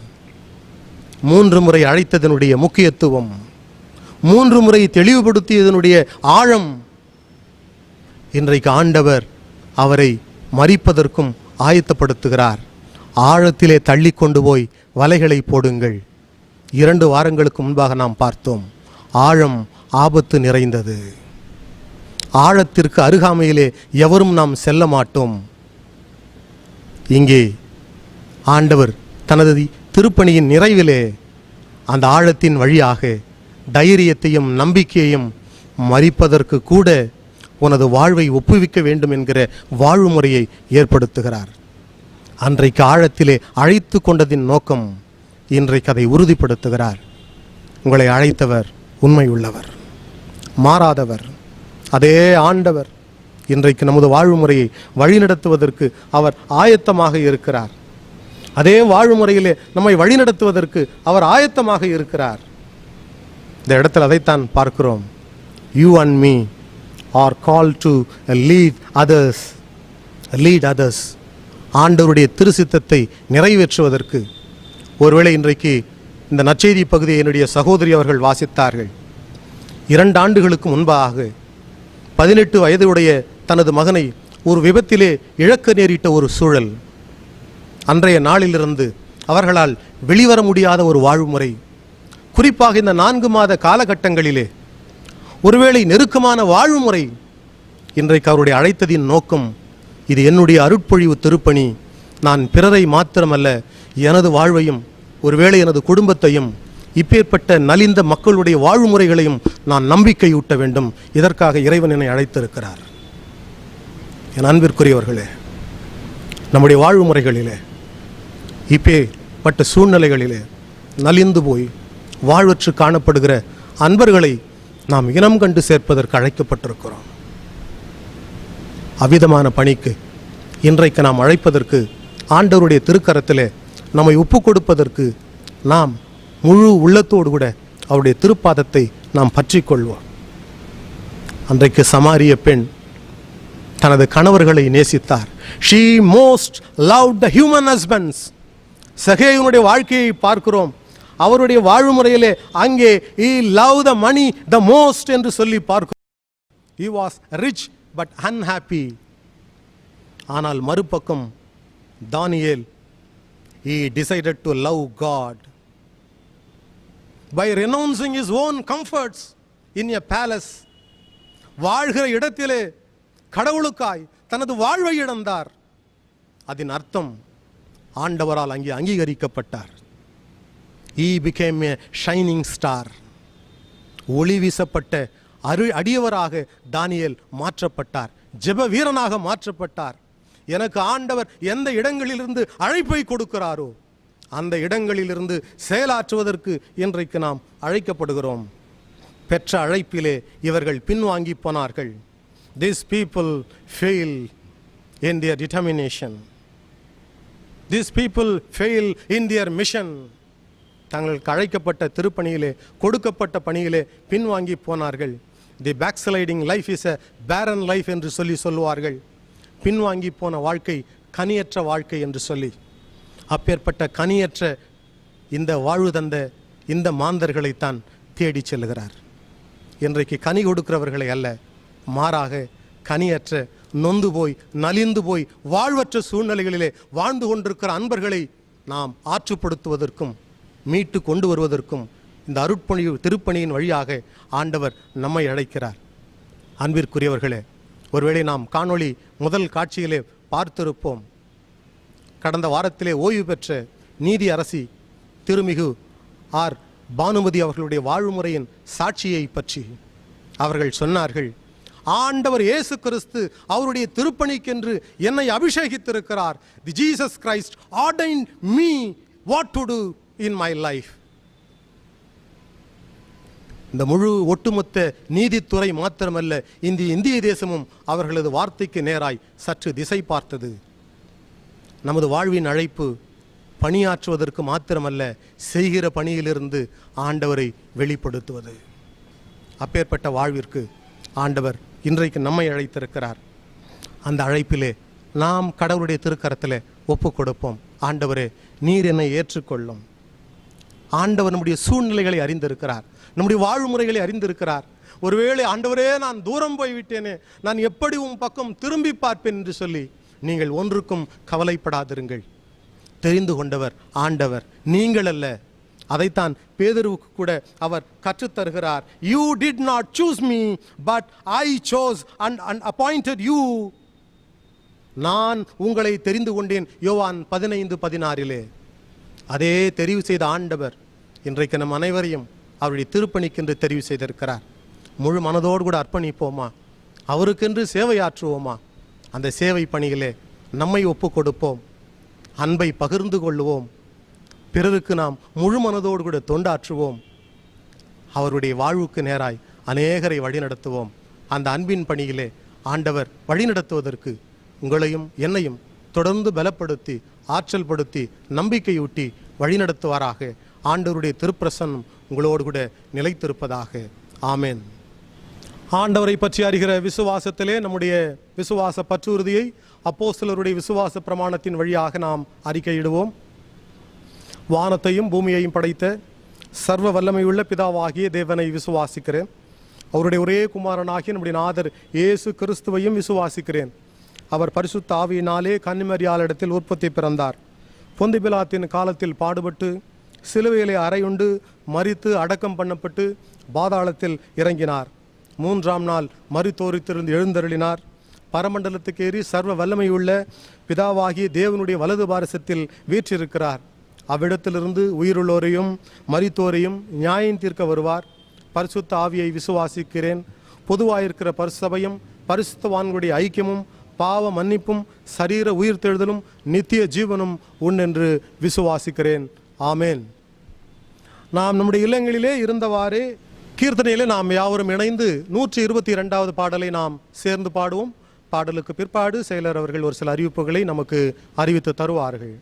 3 முறை அழைத்ததனுடைய முக்கியத்துவம், 3 முறை தெளிவுபடுத்தியதனுடைய ஆழம். இன்றைக்கு ஆண்டவர் அவரை மரிப்பதற்கும் ஆயத்தப்படுத்துகிறார். ஆழத்திலே தள்ளி கொண்டு போய் வலைகளை போடுங்கள். 2 வாரங்களுக்கு முன்பாக நாம் பார்த்தோம், ஆழம் ஆபத்து நிறைந்தது. ஆழத்திற்கு அருகாமையிலே எவரும் நாம் செல்ல மாட்டோம். இங்கே ஆண்டவர் தனது திருப்பணியின் நிறைவிலே அந்த ஆழத்தின் வழியாக தைரியத்தையும் நம்பிக்கையையும் மரிப்பதற்கு கூட உனது வாழ்வை ஒப்புவிக்க வேண்டும் என்கிற வாழ்முறையை ஏற்படுத்துகிறார். அன்றைக்கு ஆழத்திலே அழைத்து கொண்டதின் நோக்கம் இன்றைக்கு அதை உறுதிப்படுத்துகிறார். உங்களை அழைத்தவர் உண்மை உள்ளவர், மாறாதவர். அதே ஆண்டவர் இன்றைக்கு நமது வாழ்முறையை வழிநடத்துவதற்கு அவர் ஆயத்தமாக இருக்கிறார். அதே வாழ்முறையிலே நம்மை வழிநடத்துவதற்கு அவர் ஆயத்தமாக இருக்கிறார். இந்த இடத்தில் அதைத்தான் பார்க்கிறோம். You and me are called to lead others. ஆண்டவருடைய திருசித்தத்தை நிறைவேற்றுவதற்கு. ஒருவேளை இன்றைக்கு இந்த நற்செய்தி பகுதியை என்னுடைய சகோதரி அவர்கள் வாசித்தார்கள். 2 ஆண்டுகளுக்கு முன்பாக 18 வயதுடைய தனது மகனை ஒரு விபத்திலே இழக்க நேரிட்ட ஒரு சூழல். அன்றைய நாளிலிருந்து அவர்களால் வெளிவர முடியாத ஒரு வாழ்முறை. குறிப்பாக இந்த 4 மாத காலகட்டங்களிலே ஒருவேளை நெருக்கமான வாழ்முறை. இன்றைக்கு அவருடைய அழைத்ததின் நோக்கம், இது என்னுடைய அருட்பொழிவு திருப்பணி. நான் பிறரை மாத்திரமல்ல, எனது வாழ்வையும் ஒருவேளை எனது குடும்பத்தையும் இப்பேற்பட்ட நலிந்த மக்களுடைய வாழ்முறைகளையும் நான் நம்பிக்கையூட்ட வேண்டும். இதற்காக இறைவன் என்னை அழைத்திருக்கிறார். என் அன்பிற்குரியவர்களே, நம்முடைய வாழ்முறைகளிலே இப்பேற்பட்ட சூழ்நிலைகளிலே நலிந்து போய் வாழ்வற்று காணப்படுகிற அன்பர்களை நாம் இனம் கண்டு சேர்ப்பதற்கு அழைக்கப்பட்டிருக்கிறோம். அவ்விதமான பணிக்கு இன்றைக்கு நாம் அழைப்பதற்கு, ஆண்டவருடைய திருக்கரத்திலே நம்மை ஒப்பு கொடுப்பதற்கு நாம் முழு உள்ளத்தோடு கூட அவருடைய திருப்பாதத்தை நாம் பற்றி கொள்வோம். அன்றைக்கு சமாரிய பெண் தனது கணவர்களை நேசித்தார். She most loved the human husbands. சகேயுனுடைய வாழ்க்கையை பார்க்கிறோம். அவருடைய வாழ்முறையிலே அங்கே he loved the money the most என்று சொல்லி பார்க்கிறோம். He was rich but unhappy. ஆனால் மறுபக்கம் தானியேல், he decided to love God by renouncing his own comforts in a palace. வாழ்கிற இடத்திலே கடவுளுக்காய் தனது வாழ்வை இழந்தார். அதன் அர்த்தம் ஆண்டவரால் அங்கே அங்கீகரிக்கப்பட்டார். He became a shining star. ஒளி வீசப்பட்ட அடியவராக தானியேல் மாற்றப்பட்டார். ஜெப வீரனாக மாற்றப்பட்டார். எனக்கு ஆண்டவர் எந்த இடங்களிலிருந்து அழைப்பை கொடுக்கிறாரோ அந்த இடங்களிலிருந்து செயலாற்றுவதற்கு இன்றைக்கு நாம் அழைக்கப்படுகிறோம். பெற்ற அழைப்பிலே இவர்கள் பின்வாங்கி போனார்கள். These people fail in their determination. These people fail in their mission. தங்களுக்கு அழைக்கப்பட்ட திருப்பணியிலே, கொடுக்கப்பட்ட பணியிலே பின்வாங்கி போனார்கள். The backsliding life is a barren life என்று சொல்லுவார்கள். பின்வாங்கி போன வாழ்க்கை கனியற்ற வாழ்க்கை என்று சொல்லி, அப்பேற்பட்ட கனியற்ற இந்த வாழ்வு தந்த இந்த மாந்தர்களைத்தான் தேடி செல்கிறார். இன்றைக்கு கனி கொடுக்கிறவர்களை அல்ல, மாறாக கனியற்ற, நொந்து போய் நலிந்து போய் வாழ்வற்ற சூழ்நிலைகளிலே வாழ்ந்து கொண்டிருக்கிற அன்பர்களை நாம் ஆற்றுப்படுத்துவதற்கும் மீட்டு கொண்டு வருவதற்கும் இந்த அருட்பணி திருப்பணியின் வழியாக ஆண்டவர் நம்மை அழைக்கிறார். அன்பிற்குரியவர்களே, ஒருவேளை நாம் காணொளி முதல் காட்சியிலே பார்த்திருப்போம். கடந்த வாரத்திலே ஓய்வு பெற்ற நீதி அரசி திருமிகு ஆர் பானுமதி அவர்களுடைய வாழ்முறையின் சாட்சியை பற்றி அவர்கள் சொன்னார்கள். ஆண்டவர் இயேசு கிறிஸ்து அவருடைய திருப்பணிக்கென்று என்னை அபிஷேகித்திருக்கிறார். The Jesus Christ ordained me what to do in my life. இந்த முழு ஒட்டுமொத்த நீதித்துறை மாத்திரமல்ல, இந்திய தேசமும் அவர்களது வார்த்தைக்கு நேராய் சற்று திசை பார்த்தது. நமது வாழ்வின் அழைப்பு பணியாற்றுவதற்கு மாத்திரமல்ல, செய்கிற பணியிலிருந்து ஆண்டவரை வெளிப்படுத்துவது. அப்பேற்பட்ட வாழ்விற்கு ஆண்டவர் இன்றைக்கு நம்மை அழைத்திருக்கிறார். அந்த அழைப்பிலே நாம் கடவுளுடைய திருக்கரத்தில் ஒப்பு கொடுப்போம். ஆண்டவரே, நீர் என்னை ஏற்றுக்கொள்ளும். ஆண்டவர் நம்முடைய சூழ்நிலைகளை அறிந்திருக்கிறார், நம்முடைய வாழ்முறைகளை அறிந்திருக்கிறார். ஒருவேளை ஆண்டவரே, நான் தூரம் போய்விட்டேனே, நான் எப்படி உன் பக்கம் திரும்பி பார்ப்பேன் என்று சொல்லி நீங்கள் ஒன்றுக்கும் கவலைப்படாதிருங்கள். தெரிந்து கொண்டவர் ஆண்டவர், நீங்கள் அல்ல. அதைத்தான் பேதுருவுக்கு கூட அவர் கற்றுத்தருகிறார். You did not choose me, but I chose and appointed you. நான் உங்களை தெரிந்து கொண்டேன். யோவான் 15:16. அதே தெரிவு செய்த ஆண்டவர் இன்றைக்கு நம் அனைவரையும் அவருடைய திருப்பணிக்கென்று தெரிவு செய்திருக்கிறார். முழு மனதோடு கூட அர்ப்பணிப்போமா? அவருக்கென்று சேவையாற்றுவோமா? அந்த சேவை பணியிலே நம்மை ஒப்பு கொடுப்போம். அன்பை பகிர்ந்து கொள்ளுவோம். பிறருக்கு நாம் முழு மனதோடு கூட தொண்டாற்றுவோம். அவருடைய வாழ்வுக்கு நேராய் அநேகரை வழிநடத்துவோம். அந்த அன்பின் பணியிலே ஆண்டவர் வழிநடத்துவதற்கு உங்களையும் என்னையும் தொடர்ந்து பலப்படுத்தி, ஆற்றல் படுத்தி, நம்பிக்கையூட்டி வழிநடத்துவாராக. ஆண்டவருடைய திருப்பிரசன்னம் உங்களோடு கூட நிலைத்திருப்பதாக. ஆமேன். ஆண்டவரை பற்றி அறிகிற விசுவாசத்திலே நம்முடைய விசுவாச பற்றுறுதியை அப்போஸ்தலருடைய விசுவாச பிரமாணத்தின் வழியாக நாம் அறிக்கையிடுவோம். வானத்தையும் பூமியையும் படைத்த சர்வ வல்லமையுள்ள பிதாவாகிய தேவனை விசுவாசிக்கிறேன். அவருடைய ஒரே குமாரனாகிய நம்முடைய நாதர் இயேசு கிறிஸ்துவையும் விசுவாசிக்கிறேன். அவர் பரிசுத்த ஆவியினாலே கன்னிமரியாளிடத்தில் உற்பத்தி பிறந்தார். பொந்து பிலாத்தின் காலத்தில் பாடுபட்டு சிலுவையிலே அறையுண்டு மரித்து அடக்கம் பண்ணப்பட்டு பாதாளத்தில் இறங்கினார். 3ஆம் நாள் மரித்தோரித்திருந்து எழுந்தருளினார். பரமண்டலத்துக்கு ஏறி சர்வ வல்லமையுள்ள பிதாவாகிய தேவனுடைய வலது பாரசத்தில் வீற்றிருக்கிறார். அவ்விடத்திலிருந்து உயிருள்ளோரையும் மரித்தோரையும் நியாயம் தீர்க்க வருவார். பரிசுத்த ஆவியை விசுவாசிக்கிறேன். பொதுவாயிருக்கிற பரிசபையும் பரிசுத்தவான்களுடைய ஐக்கியமும் பாவ மன்னிப்பும் சரீர உயிர்த்தெழுதலும் நித்திய ஜீவனும் உண்டென்று விசுவாசிக்கிறேன். ஆமேன். நாம் நம்முடைய இல்லங்களிலே இருந்தவாறே கீர்த்தனையிலே நாம் யாவரும் இணைந்து 122வது பாடலை நாம் சேர்ந்து பாடுவோம். பாடலுக்கு பிற்பாடு செயலர் அவர்கள் ஒரு சில அறிவிப்புகளை நமக்கு அறிவித்து தருவார்கள்.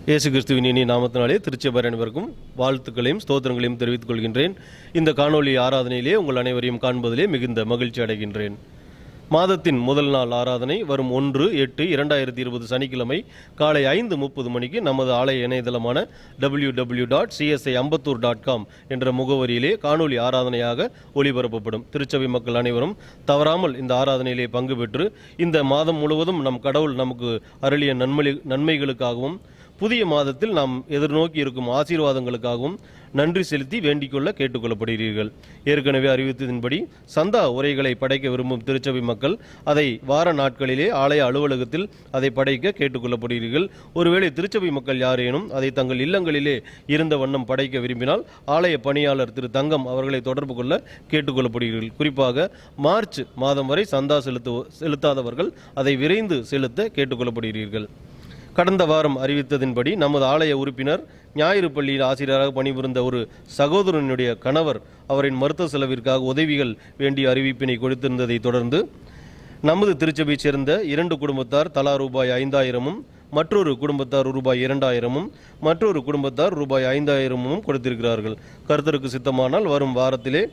இயேசு கிறிஸ்துவின் இனி நாமத்தினாலே திருச்சபையார் அனைவருக்கும் வாழ்த்துக்களையும் ஸ்தோத்திரங்களையும் தெரிவித்துக் கொள்கின்றேன். இந்த காணொலி ஆராதனையிலே உங்கள் அனைவரையும் காண்பதிலே மிகுந்த மகிழ்ச்சி அடைகின்றேன். மாதத்தின் முதல் நாள் ஆராதனை வரும் 1/8/2020 சனிக்கிழமை காலை 5:30 மணிக்கு நமது ஆலய இணையதளமான www.csiambattur.com என்ற முகவரியிலே காணொலி ஆராதனையாக ஒளிபரப்பப்படும். திருச்சபை மக்கள் அனைவரும் தவறாமல் இந்த ஆராதனையிலே பங்கு பெற்று இந்த மாதம் முழுவதும் நம் கடவுள் நமக்கு அருளிய நன்மைகளுக்காகவும் புதிய மாதத்தில் நாம் எதிர்நோக்கி இருக்கும் ஆசீர்வாதங்களுக்காகவும் நன்றி செலுத்தி வேண்டிக்கொள்ள கேட்டுக்கொள்ளப்படுகிறீர்கள். ஏற்கனவே அறிவித்ததின்படி சந்தா உரைகளை படைக்க விரும்பும் திருச்சபை மக்கள் அதை வார நாட்களிலே ஆலய அலுவலகத்தில் அதை படைக்க கேட்டுக்கொள்ளப்படுகிறீர்கள். ஒருவேளை திருச்சபை மக்கள் யாரேனும் அதை தங்கள் இல்லங்களிலே இருந்த வண்ணம் படைக்க விரும்பினால் ஆலய பணியாளர் திரு தங்கம் அவர்களை தொடர்பு கொள்ள கேட்டுக்கொள்ளப்படுகிறீர்கள். குறிப்பாக மார்ச் மாதம் வரை சந்தா செலுத்தாதவர்கள் அதை விரைந்து செலுத்த கேட்டுக்கொள்ளப்படுகிறீர்கள். கடந்த வாரம் அறிவித்ததின்படி நமது ஆலய உறுப்பினர் ஞாயிறு பள்ளியில் ஆசிரியராக பணிபுரிந்த ஒரு சகோதரனுடைய கணவர் அவரின் மருத்துவ செலவிற்காக உதவிகள் வேண்டிய அறிவிப்பினை கொடுத்திருந்ததை தொடர்ந்து நமது திருச்சபையைச் சேர்ந்த 2 குடும்பத்தார் தலா ரூபாய் 5000 மற்றொரு குடும்பத்தார் ரூபாய் 2000 மற்றொரு குடும்பத்தார் ரூபாய் 5000 கொடுத்திருக்கிறார்கள். கர்த்தருக்கு சித்தமானால் வரும் வாரத்திலே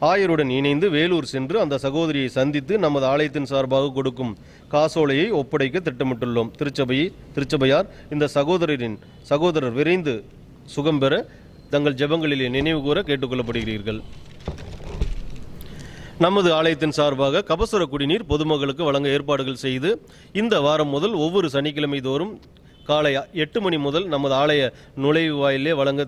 ஆயருடன் இணைந்து வேலூர் சென்று அந்த சகோதரியை சந்தித்து நமது ஆலயத்தின் சார்பாக கொடுக்கும் காசோலையை ஒப்படைக்க திட்டமிட்டுள்ளோம். திருச்சபையார் இந்த சகோதரர் விரைந்து சுகம் பெற தங்கள் ஜெபங்களிலே நினைவு கூற கேட்டுக்கொள்ளப்படுகிறீர்கள். நமது ஆலயத்தின் சார்பாக கபசுர குடிநீர் பொதுமக்களுக்கு வழங்க ஏற்பாடுகள் செய்து இந்த வாரம் முதல் ஒவ்வொரு சனிக்கிழமை தோறும் காலை 8 மணி முதல் நமது ஆலய நுழைவு வாயிலே வழங்க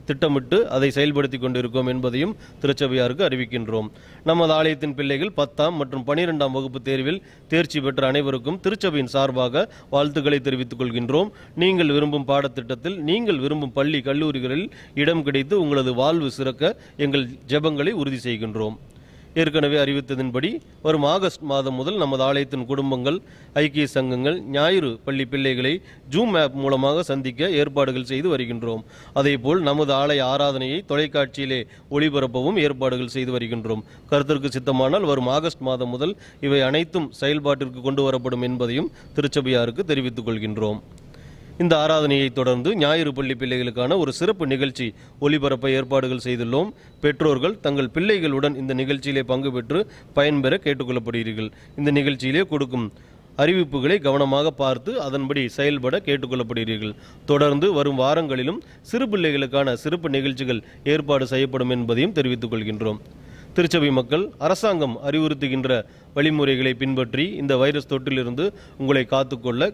திட்டமிட்டு அதை செயல்படுத்தி கொண்டிருக்கோம் என்பதையும் திருச்சபையாருக்கு அறிவிக்கின்றோம். நமது ஆலயத்தின் பிள்ளைகள் 10ஆம் மற்றும் 12ஆம் வகுப்பு தேர்வில் தேர்ச்சி பெற்ற அனைவருக்கும் திருச்சபையின் சார்பாக வாழ்த்துக்களை தெரிவித்துக் கொள்கின்றோம். நீங்கள் விரும்பும் பாடத்திட்டத்தில் நீங்கள் விரும்பும் பள்ளி கல்லூரிகளில் இடம் கிடைத்து உங்களது வாழ்வு சிறக்க எங்கள் ஜெபங்களை உறுதி செய்கின்றோம். ஏற்கனவே அறிவித்ததின்படி வரும் ஆகஸ்ட் மாதம் முதல் நமது ஆலயத்தின் குடும்பங்கள், ஐக்கிய சங்கங்கள் ஞாயிறு பள்ளி பிள்ளைகளை ஜூம் ஆப் மூலமாக சந்திக்க ஏற்பாடுகள் செய்து வருகின்றோம். அதேபோல் நமது ஆலய ஆராதனையை தொலைக்காட்சியிலே ஒளிபரப்பவும் ஏற்பாடுகள் செய்து வருகின்றோம். கர்த்தருக்கு சித்தமானால் வரும் ஆகஸ்ட் மாதம் முதல் இவை அனைத்தும் செயல்பாட்டிற்கு கொண்டு வரப்படும் என்பதையும் திருச்சபையாருக்கு தெரிவித்துக் கொள்கின்றோம். இந்த ஆராதனையை தொடர்ந்து ஞாயிறு பள்ளி பிள்ளைகளுக்கான ஒரு சிறப்பு நிகழ்ச்சி ஒளிபரப்ப ஏற்பாடுகள் செய்துள்ளோம். பெற்றோர்கள் தங்கள் பிள்ளைகளுடன் இந்த நிகழ்ச்சியிலே பங்கு பெற்று பயன்பெற கேட்டுக்கொள்ளப்படுகிறீர்கள். இந்த நிகழ்ச்சியிலே கொடுக்கும் அறிவிப்புகளை கவனமாக பார்த்து அதன்படி செயல்பட கேட்டுக்கொள்ளப்படுகிறீர்கள். தொடர்ந்து வரும் வாரங்களிலும் சிறு பிள்ளைகளுக்கான சிறப்பு நிகழ்ச்சிகள் ஏற்பாடு செய்யப்படும் என்பதையும் தெரிவித்துக் கொள்கின்றோம். திருச்சபை மக்கள் அரசாங்கம் அறிவுறுத்துகின்ற வழிமுறைகளை பின்பற்றி இந்த வைரஸ் தொற்றிலிருந்து உங்களை காத்துக்கொள்ள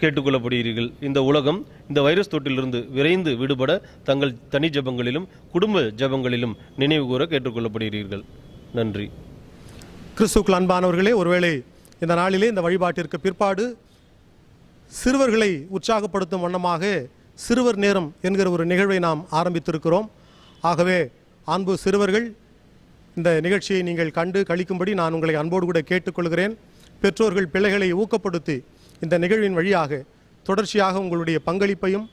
கேட்டுக்கொள்ளப்படுகிறீர்கள். இந்த உலகம் இந்த வைரஸ் தொற்றிலிருந்து விரைந்து விடுபட தங்கள் தனி ஜெபங்களிலும் குடும்ப ஜெபங்களிலும் நினைவு கூற கேட்டுக்கொள்ளப்படுகிறீர்கள். நன்றி. கிறிஸ்துவுக்குள் அன்பானவர்களே, ஒருவேளை இந்த நாளிலே இந்த வழிபாட்டிற்கு பிற்பாடு சிறுவர்களை உற்சாகப்படுத்தும் வண்ணமாக சிறுவர் நேரம் என்கிற ஒரு நிகழ்வை நாம் ஆரம்பித்திருக்கிறோம். ஆகவே அன்பு சிறுவர்கள், இந்த நிகழ்ச்சியை நீங்கள் கண்டு கழிக்கும்படி நான் உங்களை அன்போடு கூட கேட்டுக்கொள்கிறேன். பெற்றோர்கள் பிள்ளைகளை ஊக்கப்படுத்தி இந்த நிகழ்வின் வழியாக தொடர்ச்சியாக உங்களுடைய பங்களிப்பையும்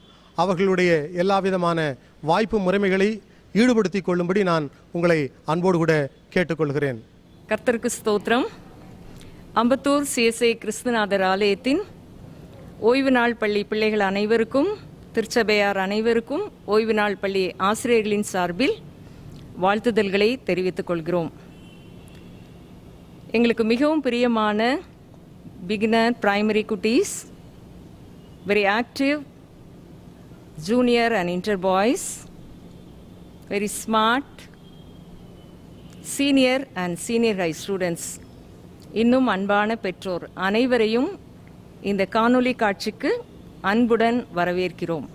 அவர்களுடைய எல்லா விதமான வாய்ப்பு முறைமைகளை ஈடுபடுத்தி கொள்ளும்படி நான் உங்களை அன்போடு கூட கேட்டுக்கொள்கிறேன். கர்த்தருக்கு ஸ்தோத்திரம். அம்பத்தூர் CSI கிறிஸ்துநாதர் ஆலயத்தின் ஓய்வு நாள் பள்ளி பிள்ளைகள் அனைவருக்கும், திருச்சபையார் அனைவருக்கும் ஓய்வு நாள் பள்ளி ஆசிரியர்களின் சார்பில் வாழ்த்துதல்களை தெரிவித்துக் கொள்கிறோம். எங்களுக்கு மிகவும் பிரியமான beginner primary cuties, very active junior and inter boys, very smart senior and senior high students, இன்னும் அன்பான பெற்றோர் அனைவரையும் இந்த காணொளி காட்சிக்கு அன்புடன் வரவேற்கிறோம்.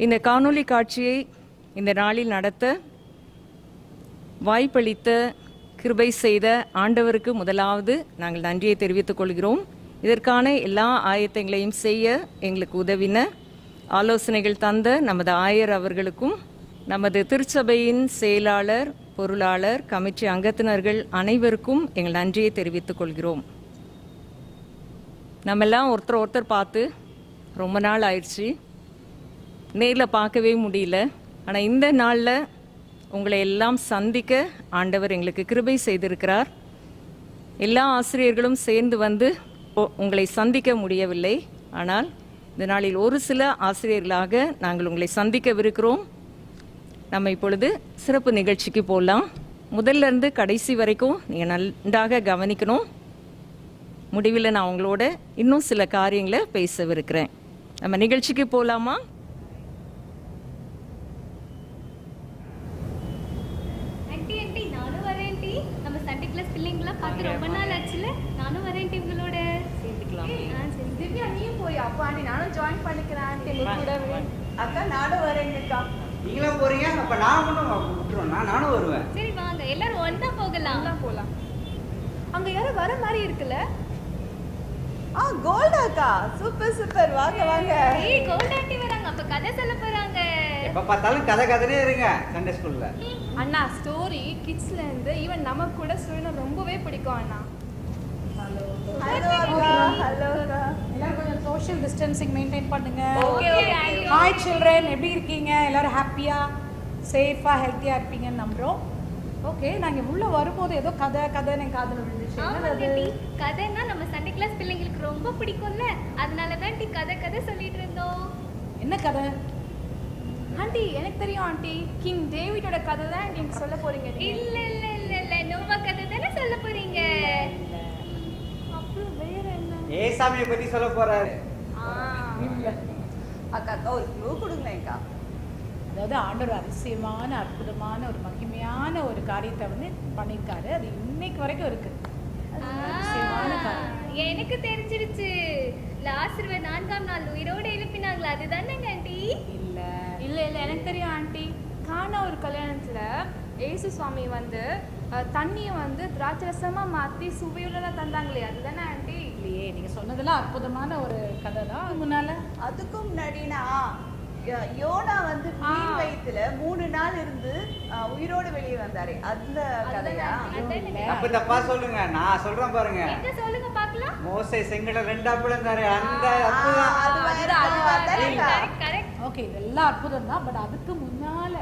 இந்த காணொளி காட்சியை இந்த நாளில் நடத்த வாய்ப்பளித்த கிருபை செய்த ஆண்டவருக்கு முதலாவது நாங்கள் நன்றியை தெரிவித்துக் கொள்கிறோம். இதற்கான எல்லா ஆயத்தங்களையும் செய்ய எங்களுக்கு உதவின ஆலோசனைகள் தந்த நமது ஆயர் அவர்களுக்கும், நமது திருச்சபையின் செயலாளர், பொருளாளர், கமிட்டி அங்கத்தினர்கள் அனைவருக்கும் எங்கள் நன்றியை தெரிவித்துக் கொள்கிறோம். நம்மெல்லாம் ஒருத்தர் பார்த்து ரொம்ப நாள் ஆயிடுச்சு, நேரில் பார்க்கவே முடியல. ஆனால் இந்த நாளில் உங்களை எல்லாம் சந்திக்க ஆண்டவர் எங்களுக்கு கிருபை செய்திருக்கிறார். எல்லா ஆசிரியர்களும் சேர்ந்து வந்து உங்களை சந்திக்க முடியவில்லை. ஆனால் இந்த நாளில் ஒரு சில ஆசிரியர்களாக நாங்கள் உங்களை சந்திக்கவிருக்கிறோம். நம்ம இப்பொழுது சிறப்பு நிகழ்ச்சிக்கு போகலாம். முதல்ல இருந்து கடைசி வரைக்கும் நீங்கள் நன்றாக கவனிக்கணும். முடிவில் நான் உங்களோட இன்னும் சில காரியங்களை பேசவிருக்கிறேன். நம்ம நிகழ்ச்சிக்கு போகலாமா? ரொம்ப நாள் ஆச்சுல, நானும் வரேன் உங்களோட சேர்ந்துக்கலாம். சரி திவ்யா, நீயும் போய் அப்பா ஆண்டி நானும் ஜாயின் கூடவே. அக்கா நானும் வரேங்கக்கா. நீங்களும் போறீங்க, அப்ப நான் மட்டும் விட்டுருவேன். நானும் வருவேன். சரி வாங்க எல்லாரும் ஒண்ணா போகலாம். போலாம். அங்க யாரும் வர மாதிரி இருக்குல்ல? கோல்ட் அக்கா, சூப்பர் சூப்பர், வாங்க வாங்க. ஏய் கோல்ட் ஆண்டி வராங்க, அப்ப கதை சொல்ல போறாங்க. எப்ப பார்த்தாலும் கதைனே இருங்க சண்டே ஸ்கூல்ல. அண்ணா ஸ்டோரி கிட்ஸ்ல இருந்து ஈவன் நமக்கு கூட ஸ்டோரினா ரொம்பவே பிடிக்கும் அண்ணா. ஹலோ அக்கா, ஹலோ அக்கா. எல்லாரும் கொஞ்சம் சோஷியல் டிஸ்டன்சிங் மெயின்டைன் பண்ணுங்க. Okay okay. ஹாய் சில்ட்ரன், எப்படி இருக்கீங்க? எல்லாரும் ஹாப்பியா சேஃபா ஹெல்த்தியா இருப்பீங்கன்னு நம்புறோம். ஓகே, நாங்க உள்ள வரும்போது ஏதோ கதைன்னு என் காதுல விழுந்துச்சு. ஆமா ஆண்டி, கதைன்னா நம்ம சண்டே கிளாஸ் பிள்ளைங்களுக்கு ரொம்ப பிடிக்கும்ல, அதனால தான் டி கதை சொல்லிட்டு இருந்தோம். என்ன கதை? ஆண்டி எனக்கு தெரியும் ஆண்டி, கிங் டேவிடோட கதை தான் நீங்க சொல்ல போறீங்க. இல்ல இல்ல இல்ல இல்ல நோவா கதை தானே சொல்ல போறீங்க. அப்புறம் வேற என்ன? ஏசாமியை பத்தி சொல்ல போறாரு. அக்கா அக்கா ஒரு க்ளூ கொடுங்களேன்க்கா. அதாவது ஆண்டவர் அதிசயமான அற்புதமான ஒரு மகிமையான ஒரு காரியத்தை வந்து பண்ணியிருக்காரு. அது இன்னைக்கு வரைக்கும் இருக்கு. அது ஒரு அதிசயமான காரியம். எனக்கு தெரிஞ்சிருச்சு, லாசருவை 4ஆம் நாள் உயிரோடு எழுப்பினாங்களா, அதுதானே ஆண்டி? இல்ல இல்ல இல்ல எனக்கு தெரியும் ஆண்டி. கானா ஒரு கல்யாணத்துல ஏசு சுவாமி வந்து தண்ணியை வந்து திராட்சரசமா மாத்தி சுவையுள்ள தந்தாங்களே, அதுதானே ஆண்டி? இல்லையே, நீங்க சொன்னதெல்லாம் அற்புதமான ஒரு கதை தான். முன்னால அதுக்கும் முன்னாடினா யோனா வந்து மீன் வயித்துல 3 நாள் இருந்து உயிரோடு வெளியே வந்தாரு, அந்த கதையா? தப்பு தப்பா சொல்லுங்க, நான் சொல்றேன் பாருங்க. எங்க சொல்லுங்க பார்க்கலாம். மோசே செங்கட 2 பிள்ளைந்தாரு, அந்த கரெக்ட். ஓகே, இதெல்லாம் அற்புதம் தான். பட் அதுக்கு முன்னால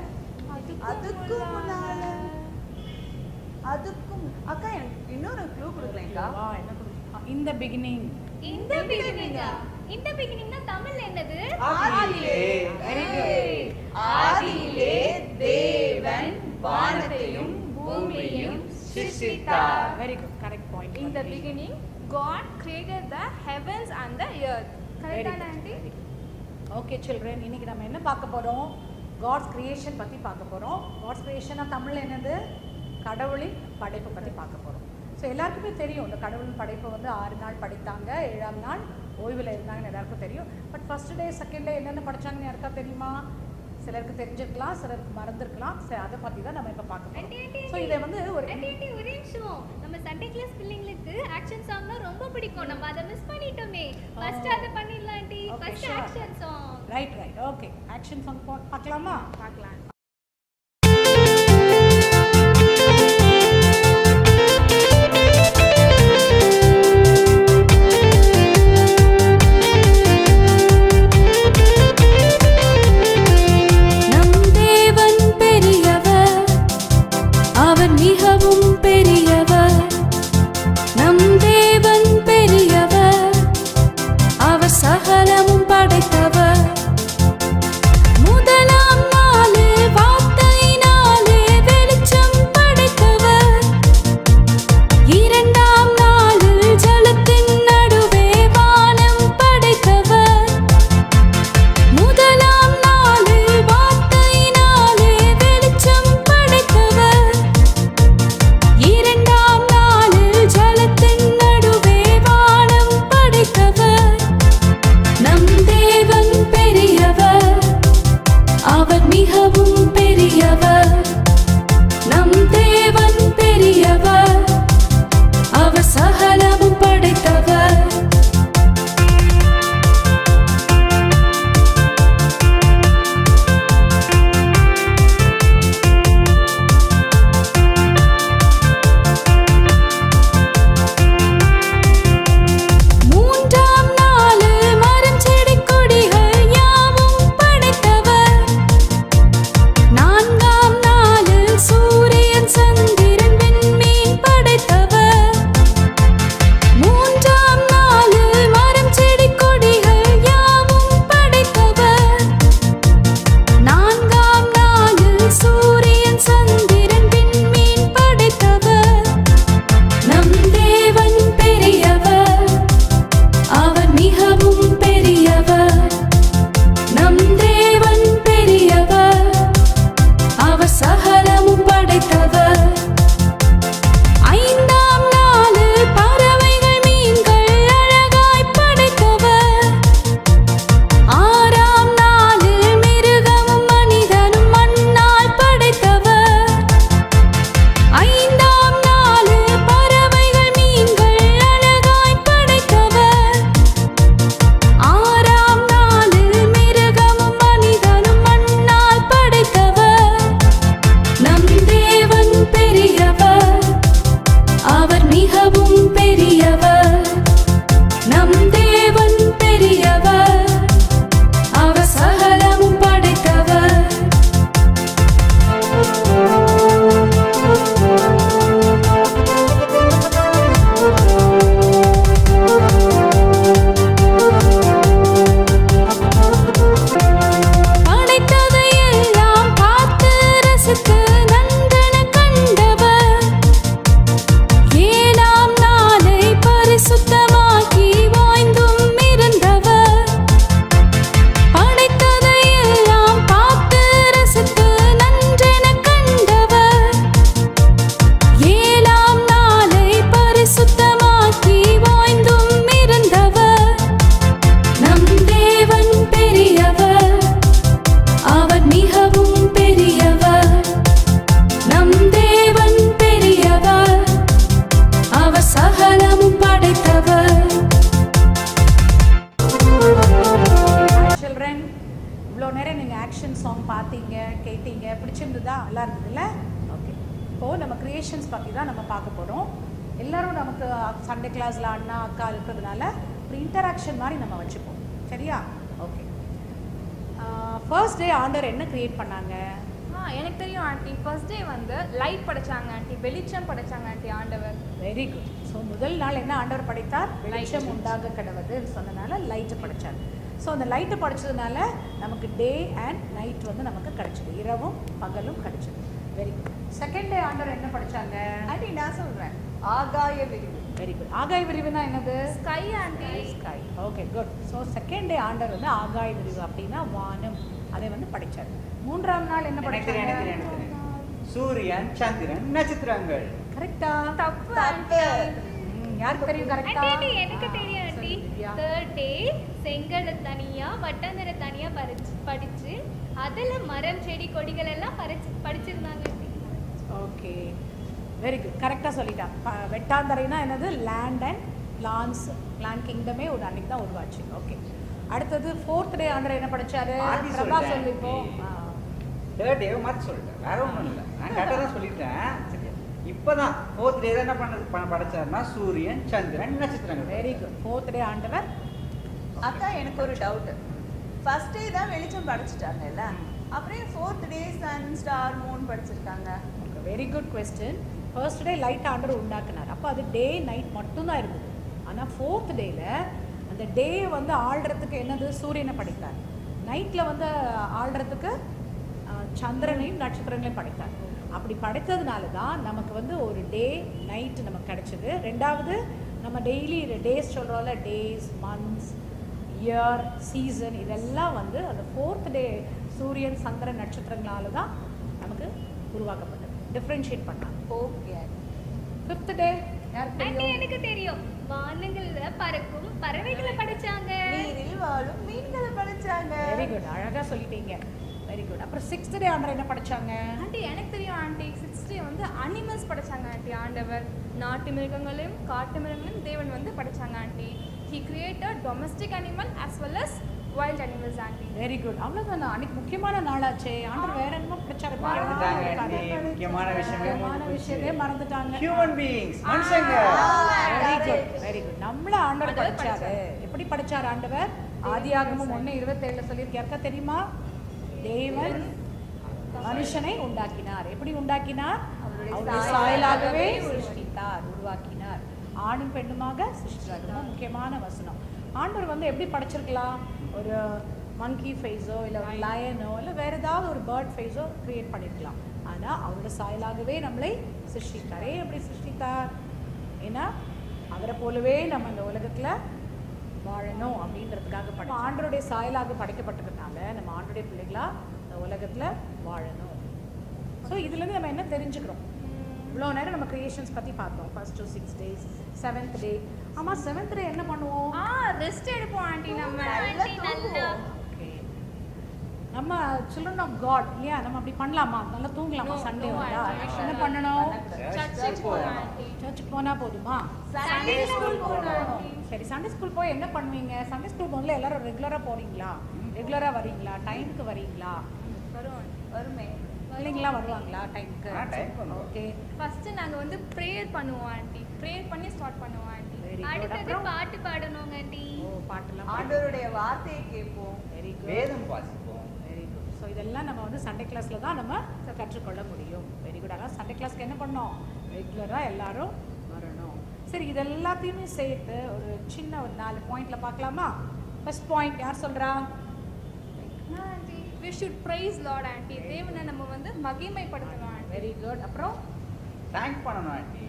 அதுக்கும் அக்கா எனக்கு இன்னொரு க்ளூ கொடுக்கலங்கா. என்ன இந்த பிகினிங். இந்த பிகினிங்னா தமிழ்ல என்னது? ஆதியிலே தேவன் வானத்தையும் பூமியையும் சிருஷ்டித்தார். Very good, correct point. In the beginning God created the heavens and the earth. கரெக்டான ஆண்டி? ஓகே சில்ட்ரன், இன்னைக்கு நம்ம என்ன பார்க்க போறோம்? காட்ஸ் கிரியேஷன் பத்தி பார்க்க போறோம். காட்ஸ் கிரியேஷனா தமிழ்ல என்னது? கடவுளின் படைப்பு பத்தி பார்க்க போறோம். ஸோ எல்லாருக்குமே தெரியும், இந்த கடவுளின் படைப்பை வந்து 6 நாள் படைத்தாங்க, 7ஆம் நாள் ஓய்வில் இருந்தாங்கன்னு எல்லாருக்கும் தெரியும். But first day second day என்னென்ன படிச்சாங்கன்னு யாருக்கா தெரியுமா? சிலருக்கு தெரிஞ்சிருக்கலாம், சிலருக்கு மறந்துருக்கலாம். சரி, அதை பற்றி தான் நம்ம இப்போ பார்க்க போகிறோம். ஸோ இதை வந்து ஒரு ஒரே நிமிஷம், நம்ம சண்டே கிளாஸ் பிள்ளைங்களுக்கு ஆக்ஷன் சாங்னா ரொம்ப பிடிக்கும், நம்ம அதை மிஸ் பண்ணிட்டோமே. ஃபர்ஸ்ட் அதை பண்ணிடலாம் aunty. First action song. Right okay, action song பார்க்கலாமா? பார்க்கலாம். மிகவும் பெரியவர், நம் தேவன் பெரியவர், அவர் சகலமும் படைத்தவர். முதலாம் நாளில் ஆக்ஷன் சாங் பார்த்தீங்க, கேட்டீங்க, பிடிச்சிருந்ததா? நல்லா இருந்ததுல்ல? ஓகே. இப்போது நம்ம க்ரியேஷன்ஸ் பற்றி தான் நம்ம பார்க்க போகிறோம். எல்லோரும் நமக்கு சண்டே கிளாஸில் அண்ணா அக்கா இருக்கிறதுனால ஒரு இன்டராக்ஷன் மாதிரி நம்ம வச்சுப்போம். சரியா? ஓகே. ஃபர்ஸ்ட் டே ஆண்டவர் என்ன க்ரியேட் பண்ணாங்க? எனக்கு தெரியும் ஆண்டி. ஃபர்ஸ்ட் டே வந்து லைட் படைச்சாங்க ஆண்டி, வெளிச்சம் படைச்சாங்க ஆண்டி ஆண்டவர். Very good. ஸோ முதல் நாள் என்ன ஆண்டவர் படைத்தார்? வெளிச்சம் உண்டாக கடவுது சொன்னதுனால லைட்டு படைச்சார். ஸோ அந்த லைட்டு படைச்சதுனால நமக்கு டே அண்ட் நைட் வந்து நமக்கு கிடைச்சிது, இரவும் பகலும் கிடைச்சிது. Very good. செகண்ட் டே ஆண்டவர் என்ன படைச்சாங்க? ஆண்டி நான் சொல்கிறேன், ஆகாய விரிவு. Very good. ஆகாய விரிவுனா என்னது? Sky aunty. Sky. Okay, good. So second day ஆண்டவர் வந்து ஆகாய விரிவு அப்படின்னா வானம், அதை வந்து படைச்சார். மூன்றாம் நாள் என்ன படைச்சாங்க? சூரியன், சந்திரன், நட்சத்திரங்கள். கரெக்டா? தப்பு. யாருக்கு தெரியும் கரெக்டா? எனக்கு தெரியும் ஆண்டி. தேர்ட் டே செங்கலை தனியா வட்டாந்தர தனியா படிச்சு அதுல மரம் செடி கொடிகள் எல்லாம் படிச்சிருந்தாங்க. Okay, very good. கரெக்டாக சொல்லிட்டான். வெட்டாந்தரைனா என்னது? லேண்ட் அண்ட் பிளான்ட் கிங்டமே ஒரு அன்னைக்கு தான் உருவாச்சு. ஓகே. அடுத்தது ஃபோர்த் டே ஆண்டவர் என்ன படிச்சாரு? பிரபா சொல்லிப்போம். தேர்ட் டே மாற்றி சொல்லிட்டேன், வேற ஒன்றும் இல்லை. நான் கரெக்டாக தான் சொல்லிட்டேன். சரி, இப்போதான் ஃபோர்த் டே தான் என்ன படைச்சாருன்னா சூரியன், சந்திரன், நட்சத்திரங்கள். Very good. ஃபோர்த் டே ஆண்டவர். அக்கா எனக்கு ஒரு டவுட். ஃபர்ஸ்ட் டே தான் வெளிச்சம் படைச்சிட்டாங்கல்ல, அப்புறம் fourth day sun star moon படிச்சிருக்காங்க. Very good question. First day light ஆண்டவர் உண்டாக்குனார், அப்போ அது டே நைட் மட்டும்தான் இருந்தது. ஆனால் ஃபோர்த் டேயில் அந்த டே வந்து ஆள்றதுக்கு என்னது? சூரியனை படைத்தார். நைட்டில் வந்து ஆள்றதுக்கு சந்திரனையும் நட்சத்திரங்களையும் படைத்தார். அப்படி படைத்ததுனால தான் நமக்கு வந்து ஒரு டே நைட்டு நமக்கு கிடைச்சிது. ரெண்டாவது நம்ம டெய்லி டேஸ் சொல்கிறோம்ல, டேஸ், மந்த்ஸ், இயர், சீசன், இதெல்லாம் வந்து அந்த ஃபோர்த் டே சூரியன், சந்திரன், நட்சத்திரங்களால தான் நமக்கு உருவாக்கப்பட்டது, டிஃப்ரென்ஷியேட் பண்ணாங்க. ஓகே. ஃபிஃப்த் டே யாருக்கு தெரியும்? எனக்கு தெரியும். வானங்கள்ல பறக்கும் பறவைகளை படைச்சாங்க, நீரில் வாழும் மீன்களை படைச்சாங்க. வெரி குட், அழகா சொல்லிட்டீங்க. Very good. அப்புறம் சிக்ஸ்த் டே ஆண்டவர் என்ன படைச்சாங்க? ஆண்டி எனக்கு தெரியும் ஆண்டி. சிக்ஸ்த் டே வந்து அனிமல்ஸ் படைச்சாங்க ஆண்டி ஆண்டவர். நாட்டு மிருகங்களையும் காட்டு மிருகங்களையும் தேவன் வந்து படைச்சாங்க aunty. He created domestic animal as well as wild animals aunty. Very good. அவ்வளோதான். அன்னைக்கு முக்கியமான நாளாச்சே. ஆண்டவர் வேற என்ன படைச்சாரு? முக்கியமான விஷயமே மறந்துட்டாங்க. ஹியூமன் பீயிங்ஸ், மனுஷங்க. Very good, very good. நம்மள ஆண்டவர் படைச்சாரு. எப்படி படைச்சாரு ஆண்டவர்? ஆதியாகமம் 1:27 சொல்லியிருக்கு. யாருக்கா தெரியுமா? தேவன் மனுஷனை உண்டாக்கினார். எப்படி உண்டாக்கினார்? அவருடைய சாயலாகவே சிருஷ்டித்தார், உருவாக்கினார். ஆணும் பெண்ணுமாக சிருஷ்டித்தார். ரொம்ப முக்கியமான வசனம். ஆண்டவர் வந்து எப்படி படைச்சிருக்கலாம்? ஒரு மங்கி ஃபேஸோ இல்லை ஒரு லயனோ இல்லை வேறு ஏதாவது ஒரு பேர்ட் ஃபேஸோ க்ரியேட் பண்ணியிருக்கலாம். ஆனால் அவரோட சாயலாகவே நம்மளை சிருஷ்டித்தார். எப்படி சிருஷ்டித்தார்? ஏன்னா அவரை போலவே நம்ம இந்த உலகத்தில் வாழணும் அப்படின்றதுக்காக படை ஆண்டருடைய சாயலாக படைக்கப்பட்டதுனால நம்ம ஆண்டருடைய பிள்ளைகளாக இந்த உலகத்தில் வாழணும். ஸோ இதுலேருந்து நம்ம என்ன தெரிஞ்சுக்கிறோம்? இவ்வளோ நேரம் நம்ம க்ரியேஷன்ஸ் பற்றி பார்த்தோம். First 6 days, 7th day. ஆமாம், 7th day என்ன பண்ணுவோம்? ரெஸ்ட் எடுப்போம் ஆண்டி. நம்ம ஓகே, நம்ம சில்ட்ரன் ஆஃப் காட் இல்லையா? நம்ம அப்படி பண்ணலாமா? நல்லா தூங்கலாமா? சண்டே வந்தா என்ன பண்ணணும்? சர்ச்சுக்கு போனால் போதுமா? சண்டே ஸ்கூல் போகணும். சரி, சண்டே ஸ்கூல் போய் என்ன பண்ணுவீங்க? சண்டே ஸ்கூல் முதல்ல எல்லாரும் ரெகுலராக போகிறீங்களா? ரெகுலராக வரீங்களா? டைமுக்கு வரீங்களா? வருமே. பிள்ளைங்களாம் வருவாங்களா டைமுக்கு? ஓகே. ஃபர்ஸ்ட் நாங்க வந்து ப்ரேயர் பண்ணுவோம் ஆண்டி. ப்ரேயர் பண்ணி ஸ்டார்ட் பண்ணுவோம் ஆண்டி. அடுத்து பாட்டு பாடணும் ஆண்டி. ஓ, பாட்டெல்லாம் ஆண்டவருடைய வார்த்தையை கேட்போம். Very good. வேதம் வாசிப்போம். Very good. ஸோ இதெல்லாம் நம்ம வந்து சண்டே கிளாஸில் தான் நம்ம கற்றுக்கொள்ள முடியும். Very good. ஆனால் சண்டே கிளாஸ்க்கு என்ன பண்ணோம்? ரெகுலராக எல்லாரும் வரணும். சரி, இது எல்லாத்தையுமே சேர்த்து ஒரு சின்ன ஒரு 4 பாயிண்டில் பார்க்கலாமா? ஃபர்ஸ்ட் பாயிண்ட் யார் சொல்கிறா? Aunty, we should praise Lord aunty. தேவனை நம்ம வந்து மகிமைப்படுத்தணும் ஆண்டி. Very good. அப்புறம் தேங்க் பண்ணணும் ஆண்டி.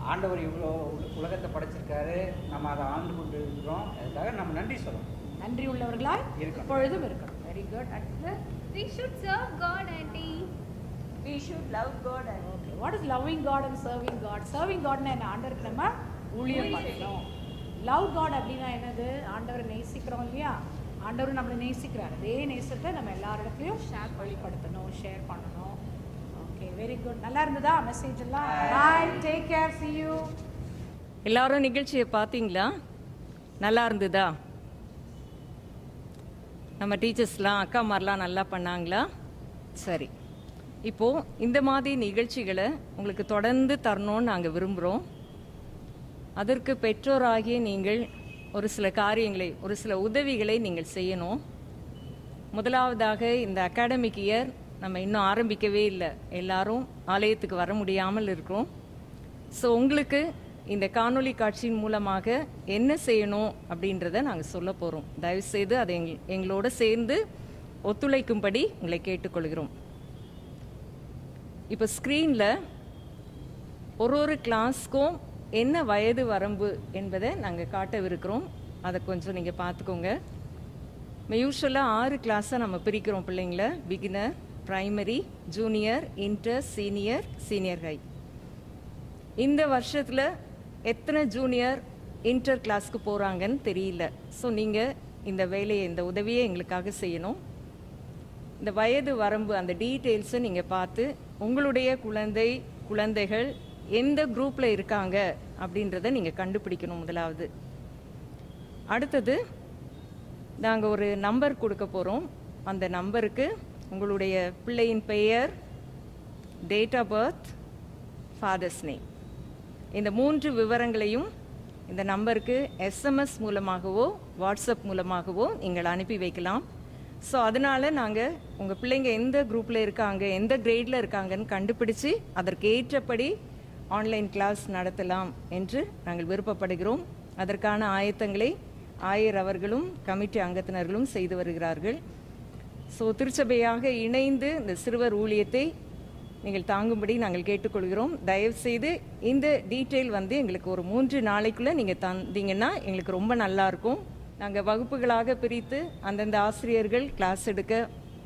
ஆண்டவர் இவ்வளோ உலகத்தை படைச்சிருக்காரு, நம்ம அதை ஆண்டு கொண்டு இருக்கிறோம். அதுக்காக நம்ம நன்றி சொல்லணும். நன்றி உள்ளவர்களாய் எப்பொழுதும் இருக்கணும். Very good. அடுத்து we should serve God aunty. we should love God. Okay, what is loving God and serving God? Serving காட்னா என்ன? ஆண்டவருக்கு நம்ம ஊழியம் பண்ணணும். லவ் காட் அப்படின்னா என்னது? ஆண்டவரை நேசிக்கிறோம் இல்லையா? ஆண்டவர் நம்மளை நேசிக்கிறார். அதே நேசத்தை நம்ம எல்லா இடத்துலையும் வெளிப்படுத்தணும், ஷேர் பண்ணணும். Okay, very good. நல்லா இருந்ததா மெசேஜ் எல்லாம்? பாய், டேக் கேர், see you. எல்லாரும் நிகழ்ச்சியை பார்த்தீங்களா? நல்லா இருந்ததா? நம்ம டீச்சர்ஸ்லாம் அக்காமாரெலாம் நல்லா பண்ணாங்களா? சரி. இப்போது இந்த மாதிரி நிகழ்ச்சிகளை உங்களுக்கு தொடர்ந்து தரணும்னு நாங்கள் விரும்புகிறோம். அதற்கு பெற்றோராகிய நீங்கள் ஒரு சில காரியங்களை, ஒரு சில உதவிகளை நீங்கள் செய்யணும். முதலாவதாக, இந்த அகாடமிக் இயர் நம்ம இன்னும் ஆரம்பிக்கவே இல்லை. எல்லாரும் ஆலயத்துக்கு வர முடியாமல் இருக்கிறோம். ஸோ உங்களுக்கு இந்த காணொளி காட்சியின் மூலமாக என்ன செய்யணும் அப்படின்றத நாங்கள் சொல்ல போகிறோம். தயவுசெய்து அதை எங்களோட சேர்ந்து ஒத்துழைக்கும்படி உங்களை கேட்டுக்கொள்கிறோம். இப்போ ஸ்க்ரீனில் ஒரு கிளாஸ்க்கும் என்ன வயது வரம்பு என்பதை நாங்கள் காட்டவிருக்கிறோம். அதை கொஞ்சம் நீங்கள் பார்த்துக்கோங்க. யூஸ்வலாக 6 கிளாஸாக நம்ம பிரிக்கிறோம் பிள்ளைங்கள. Beginner, primary, junior, inter, senior, senior high. இந்த வருஷத்தில் எத்தனை ஜூனியர் இன்டர் கிளாஸ்க்கு போகிறாங்கன்னு தெரியல. ஸோ நீங்கள் இந்த வேலையை, இந்த உதவியை எங்களுக்காக செய்யணும். இந்த வயது வரம்பு, அந்த டீட்டெயில்ஸை நீங்கள் பார்த்து உங்களுடைய குழந்தைகள் எந்த குரூப்பில் இருக்காங்க அப்படின்றத நீங்கள் கண்டுபிடிக்கணும் முதலாவது. அடுத்தது, நாங்கள் ஒரு நம்பர் கொடுக்க போகிறோம். அந்த நம்பருக்கு உங்களுடைய பிள்ளையின் பெயர், date of birth, father's name, இந்த 3 விவரங்களையும் இந்த நம்பருக்கு SMS மூலமாகவோ வாட்ஸ்அப் மூலமாகவோ நீங்கள் அனுப்பி வைக்கலாம். ஸோ அதனால் நாங்கள் உங்கள் பிள்ளைங்க எந்த குரூப்பில் இருக்காங்க, எந்த கிரேடில் இருக்காங்கன்னு கண்டுபிடிச்சி அதற்கு ஏற்றபடி ஆன்லைன் கிளாஸ் நடத்தலாம் என்று நாங்கள் விருப்பப்படுகிறோம். அதற்கான ஆயத்தங்களை ஆயர் அவர்களும் கமிட்டி அங்கத்தினர்களும் செய்து வருகிறார்கள். ஸோ திருச்சபையாக இணைந்து இந்த சிறுவர் ஊழியத்தை நீங்கள் தாங்கும்படி நாங்கள் கேட்டுக்கொள்கிறோம். தயவுசெய்து இந்த டீட்டெயில் எங்களுக்கு ஒரு 3 நாளைக்குள்ளே நீங்கள் தந்தீங்கன்னா எங்களுக்கு ரொம்ப நல்லாயிருக்கும். நாங்கள் வகுப்புகளாக பிரித்து அந்தந்த ஆசிரியர்கள் கிளாஸ் எடுக்க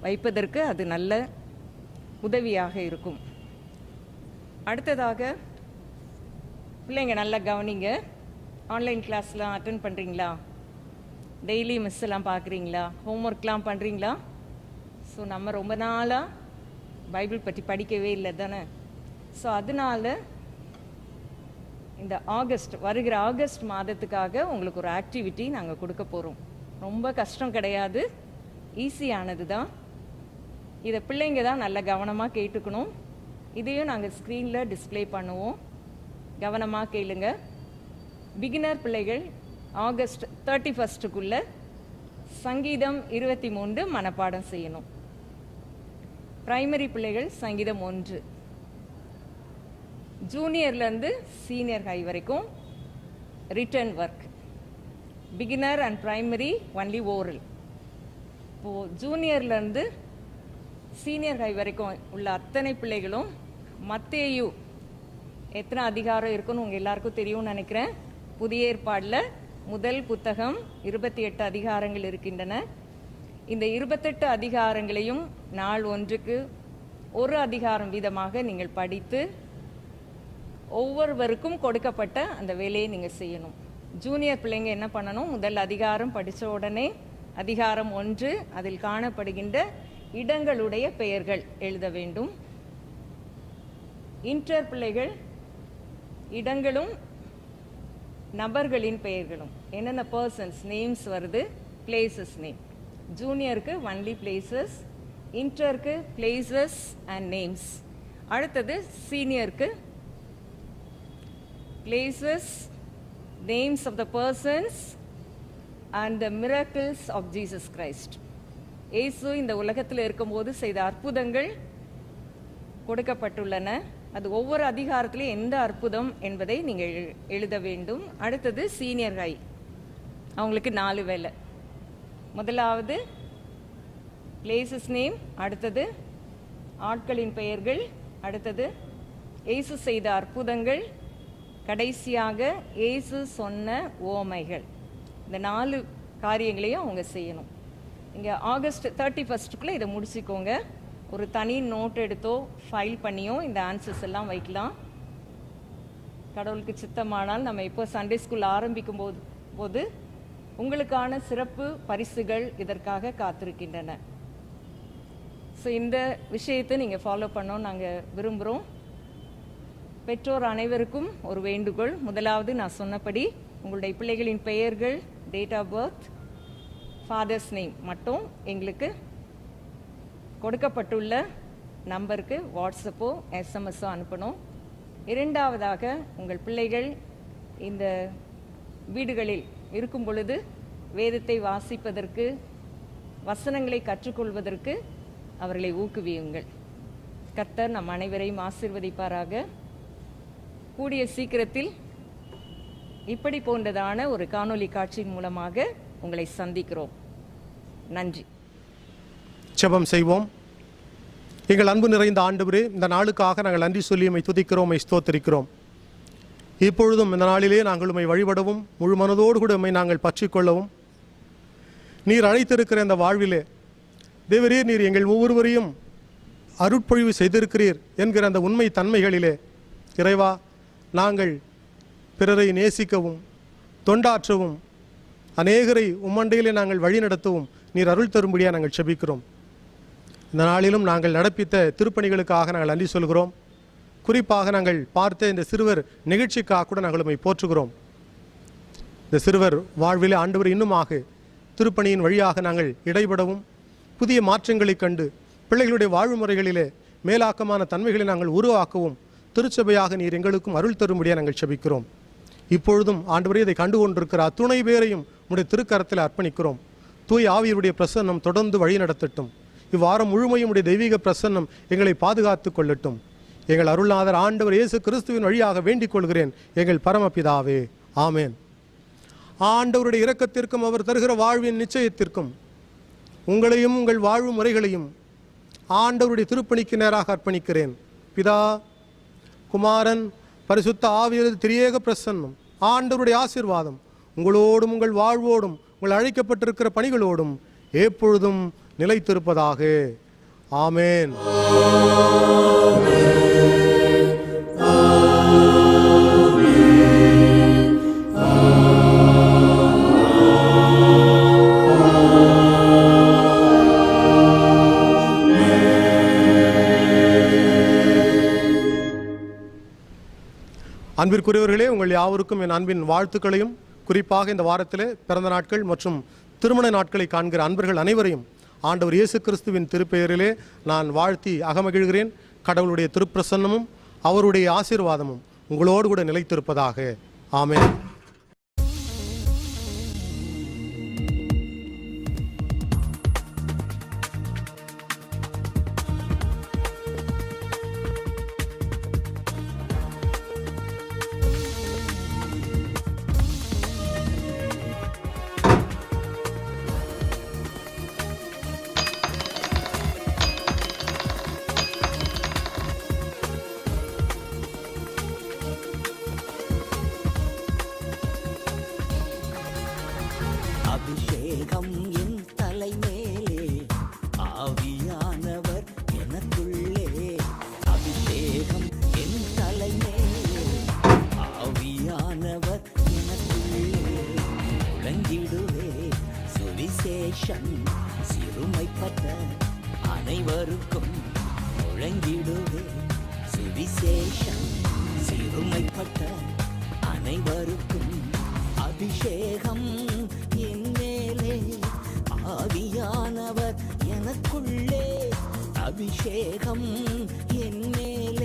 வைப்பதற்கு அது நல்ல உதவியாக இருக்கும். அடுத்ததாக, பிள்ளைங்க நல்லா கவனிங்க. ஆன்லைன் கிளாஸ்லாம் அட்டென்ட் பண்ணுறீங்களா? டெய்லி மிஸ் எல்லாம் பார்க்குறீங்களா? ஹோம்ஒர்க்லாம் பண்ணுறீங்களா? ஸோ நம்ம ரொம்ப நாளாக பைபிள் பற்றி படிக்கவே இல்லை தானே? ஸோ அதனால் இந்த வருகிற ஆகஸ்ட் மாதத்துக்காக உங்களுக்கு ஒரு ஆக்டிவிட்டி நாங்கள் கொடுக்க போகிறோம். ரொம்ப கஷ்டம் கிடையாது, ஈஸியானது தான். இதை பிள்ளைங்க தான் நல்லா கவனமாக கேட்டுக்கணும். இதையும் நாங்கள் ஸ்க்ரீனில் டிஸ்பிளே பண்ணுவோம். கவனமாக கேளுங்க. பிகினர் பிள்ளைகள் ஆகஸ்ட் 31க்குள்ளே சங்கீதம் 23 மனப்பாடம் செய்யணும். பிரைமரி பிள்ளைகள் சங்கீதம் 1. ஜூனியர்லேருந்து சீனியர் ஹை வரைக்கும் written work. Beginner and primary only oral. இப்போது ஜூனியர்லேருந்து சீனியர் ஹை வரைக்கும் உள்ள அத்தனை பிள்ளைகளும் மத்தேயு எத்தனை அதிகாரம் இருக்குன்னு உங்கள் எல்லாருக்கும் தெரியும்னு நினைக்கிறேன். புதிய ஏற்பாடில் முதல் புத்தகம் 28 அதிகாரங்கள் இருக்கின்றன. இந்த 28 அதிகாரங்களையும் நாள் ஒன்றுக்கு ஒரு அதிகாரம் வீதமாக நீங்கள் படித்து ஒவ்வொருவருக்கும் கொடுக்கப்பட்ட அந்த வேலையை நீங்கள் செய்யணும். ஜூனியர் பிள்ளைங்க என்ன பண்ணணும்? முதல் அதிகாரம் படித்த உடனே அதிகாரம் 1 அதில் காணப்படுகின்ற இடங்களுடைய பெயர்கள் எழுத வேண்டும். இன்டர் பிள்ளைகள் இடங்களும் நபர்களின் பெயர்களும், என்னென்ன பர்சன்ஸ் நேம்ஸ் வருது, பிளேசஸ் நேம். ஜூனியருக்கு ஒன்லி பிளேசஸ், இன்டருக்கு பிளேசஸ் அண்ட் நேம்ஸ். அடுத்தது சீனியருக்கு places, names of the persons and the miracles of Jesus Christ. இயேசு இந்த உலகத்தில் இருக்கும்போது செய்த அற்புதங்கள் கொடுக்கப்பட்டுள்ளன. அது ஒவ்வொரு அதிகாரத்திலும் எந்த அற்புதம் என்பதை நீங்கள் எழுத வேண்டும். அடுத்தது சீனியர் ஹை, அவங்களுக்கு 4 வேலை. முதலாவது பிளேசஸ் நேம், அடுத்தது ஆட்களின் பெயர்கள், அடுத்தது இயேசு செய்த அற்புதங்கள், கடைசியாக இயேசு சொன்ன ஓமைகள். இந்த 4 காரியங்களையும் அவங்க செய்யணும். இங்கே ஆகஸ்ட் 31க்குள்ளே இதை முடிச்சுக்கோங்க. ஒரு தனி நோட் எடுத்தோ ஃபைல் பண்ணியோ இந்த ஆன்சர்ஸ் எல்லாம் வைக்கலாம். கடவுளுக்கு சித்தமானால் நம்ம இப்போ சண்டே ஸ்கூல் ஆரம்பிக்கும் போது உங்களுக்கான சிறப்பு பரிசுகள் இதற்காக காத்திருக்கின்றன. ஸோ இந்த விஷயத்தை நீங்கள் ஃபாலோ பண்ணோன்னு நாங்கள் விரும்புகிறோம். பெற்றோர் அனைவருக்கும் ஒரு வேண்டுகோள். முதலாவது நான் சொன்னபடி உங்களுடைய பிள்ளைகளின் பெயர்கள், date of birth, father's name மட்டும் எங்களுக்கு கொடுக்கப்பட்டுள்ள நம்பருக்கு வாட்ஸ்அப்போ எஸ்எம்எஸோ அனுப்பணும். இரண்டாவதாக, உங்கள் பிள்ளைகள் இந்த வீடுகளில் இருக்கும் பொழுது வேதத்தை வாசிப்பதற்கு, வசனங்களை கற்றுக்கொள்வதற்கு அவர்களை ஊக்குவியுங்கள். கர்த்தர் நம் அனைவரையும் ஆசீர்வதிப்பாராக. கூடிய சீக்கிரத்தில் இப்படி போன்றதான ஒரு காணொளி காட்சியின் மூலமாக உங்களை சந்திக்கிறோம். நன்றி. ஜெபம் செய்வோம். எங்கள் அன்பு நிறைந்த ஆண்டவரே, இந்த நாளுக்காக நாங்கள் நன்றி சொல்லி உம்மை துதிக்கிறோம், உம்மை ஸ்தோத்திரிக்கிறோம். இப்பொழுதும் இந்த நாளிலே நாங்கள் உம்மை வழிபடவும், முழு மனதோடு கூட உம்மை நாங்கள் பற்றிக்கொள்ளவும், நீர் அழைத்திருக்கிற இந்த வாழ்விலே தேவரே, நீர் எங்கள் ஒவ்வொருவரையும் அருட்பொழிவு செய்திருக்கிறீர் என்கிற அந்த உண்மை தன்மைகளிலே இறைவா, நாங்கள் பிறரை நேசிக்கவும், தொண்டாற்றவும், அநேகரை உம்மண்டையிலே நாங்கள் வழிநடத்தவும் நீர் அருள் தரும்படியாக நாங்கள் செபிக்கிறோம். இந்த நாளிலும் நாங்கள் நடப்பித்த திருப்பணிகளுக்காக நாங்கள் நன்றி சொல்கிறோம். குறிப்பாக நாங்கள் பார்த்த இந்த சிறுவர் நிகழ்ச்சிக்காக கூட நாங்கள் உம்மை போற்றுகிறோம். இந்த சிறுவர் வாழ்விலே ஆண்டவர் இன்னுமாக திருப்பணியின் வழியாக நாங்கள் இடைபடவும், புதிய மாற்றங்களை கண்டு பிள்ளைகளுடைய வாழ்வு முறைகளிலே மேலாக்கமான தன்மைகளை நாங்கள் உருவாக்கவும் திருச்சபையாக நீர் எங்களுக்கும் அருள் தரும்படியாக நாங்கள் செபிக்கிறோம். இப்பொழுதும் ஆண்டவரே, இதை கண்டு கொண்டிருக்கிற அத்துணை பேரையும் உடைய திருக்கரத்தில் அர்ப்பணிக்கிறோம். தூய் ஆவியருடைய பிரசன்னம் தொடர்ந்து வழி நடத்தட்டும். இவ்வாரம் முழுமையும் உடைய தெய்வீக பிரசன்னம் எங்களை பாதுகாத்து கொள்ளட்டும். எங்கள் அருள்நாதர் ஆண்டவர் இயேசு கிறிஸ்துவின் வழியாக வேண்டிக் கொள்கிறேன், எங்கள் பரமபிதாவே, ஆமேன். ஆண்டவருடைய இரக்கத்திற்கும் அவர் தருகிற வாழ்வின் நிச்சயத்திற்கும் உங்களையும் உங்கள் வாழ்வு முறைகளையும் ஆண்டவருடைய திருப்பணிக்கு நேராக அர்ப்பணிக்கிறேன். பிதா, குமாரன், பரிசுத்த ஆவியரது திரியேக பிரசன்னம், ஆண்டவருடைய ஆசீர்வாதம் உங்களோடும் உங்கள் வாழ்வோடும் உங்கள் அழைக்கப்பட்டிருக்கிற பணிகளோடும் எப்பொழுதும் நிலைத்திருப்பதாக. ஆமேன். அன்பிற்குரியவர்களே, உங்கள் யாவருக்கும் என் அன்பின் வாழ்த்துக்களையும், குறிப்பாக இந்த வாரத்திலே பிறந்த நாட்கள் மற்றும் திருமண நாட்களை காண்கிற அன்பர்கள் அனைவரையும் ஆண்டவர் இயேசு கிறிஸ்துவின் திருப்பெயரிலே நான் வாழ்த்தி அகமகிழ்கிறேன். கடவுளுடைய திருப்பிரசன்னமும் அவருடைய ஆசீர்வாதமும் உங்களோடு கூட நிலைத்திருப்பதாக. ஆமென். அபிஷேகம் என் தலைமேலே, ஆவியானவர் எனக்குள்ளே. அபிஷேகம் என் தலைமேலே, ஆவியானவர் எனக்குள்ளே. முழங்கிடுவே சுவிசேஷம் சிறுமைப்பட்ட அனைவருக்கும். முழங்கிடுவே சுவிசேஷம் சிறுமைப்பட்ட அனைவருக்கும். அபிஷேகம் என் மேலே, ஆவியானவர் எனக்குள்ளே. அபிஷேகம் என் மேலே,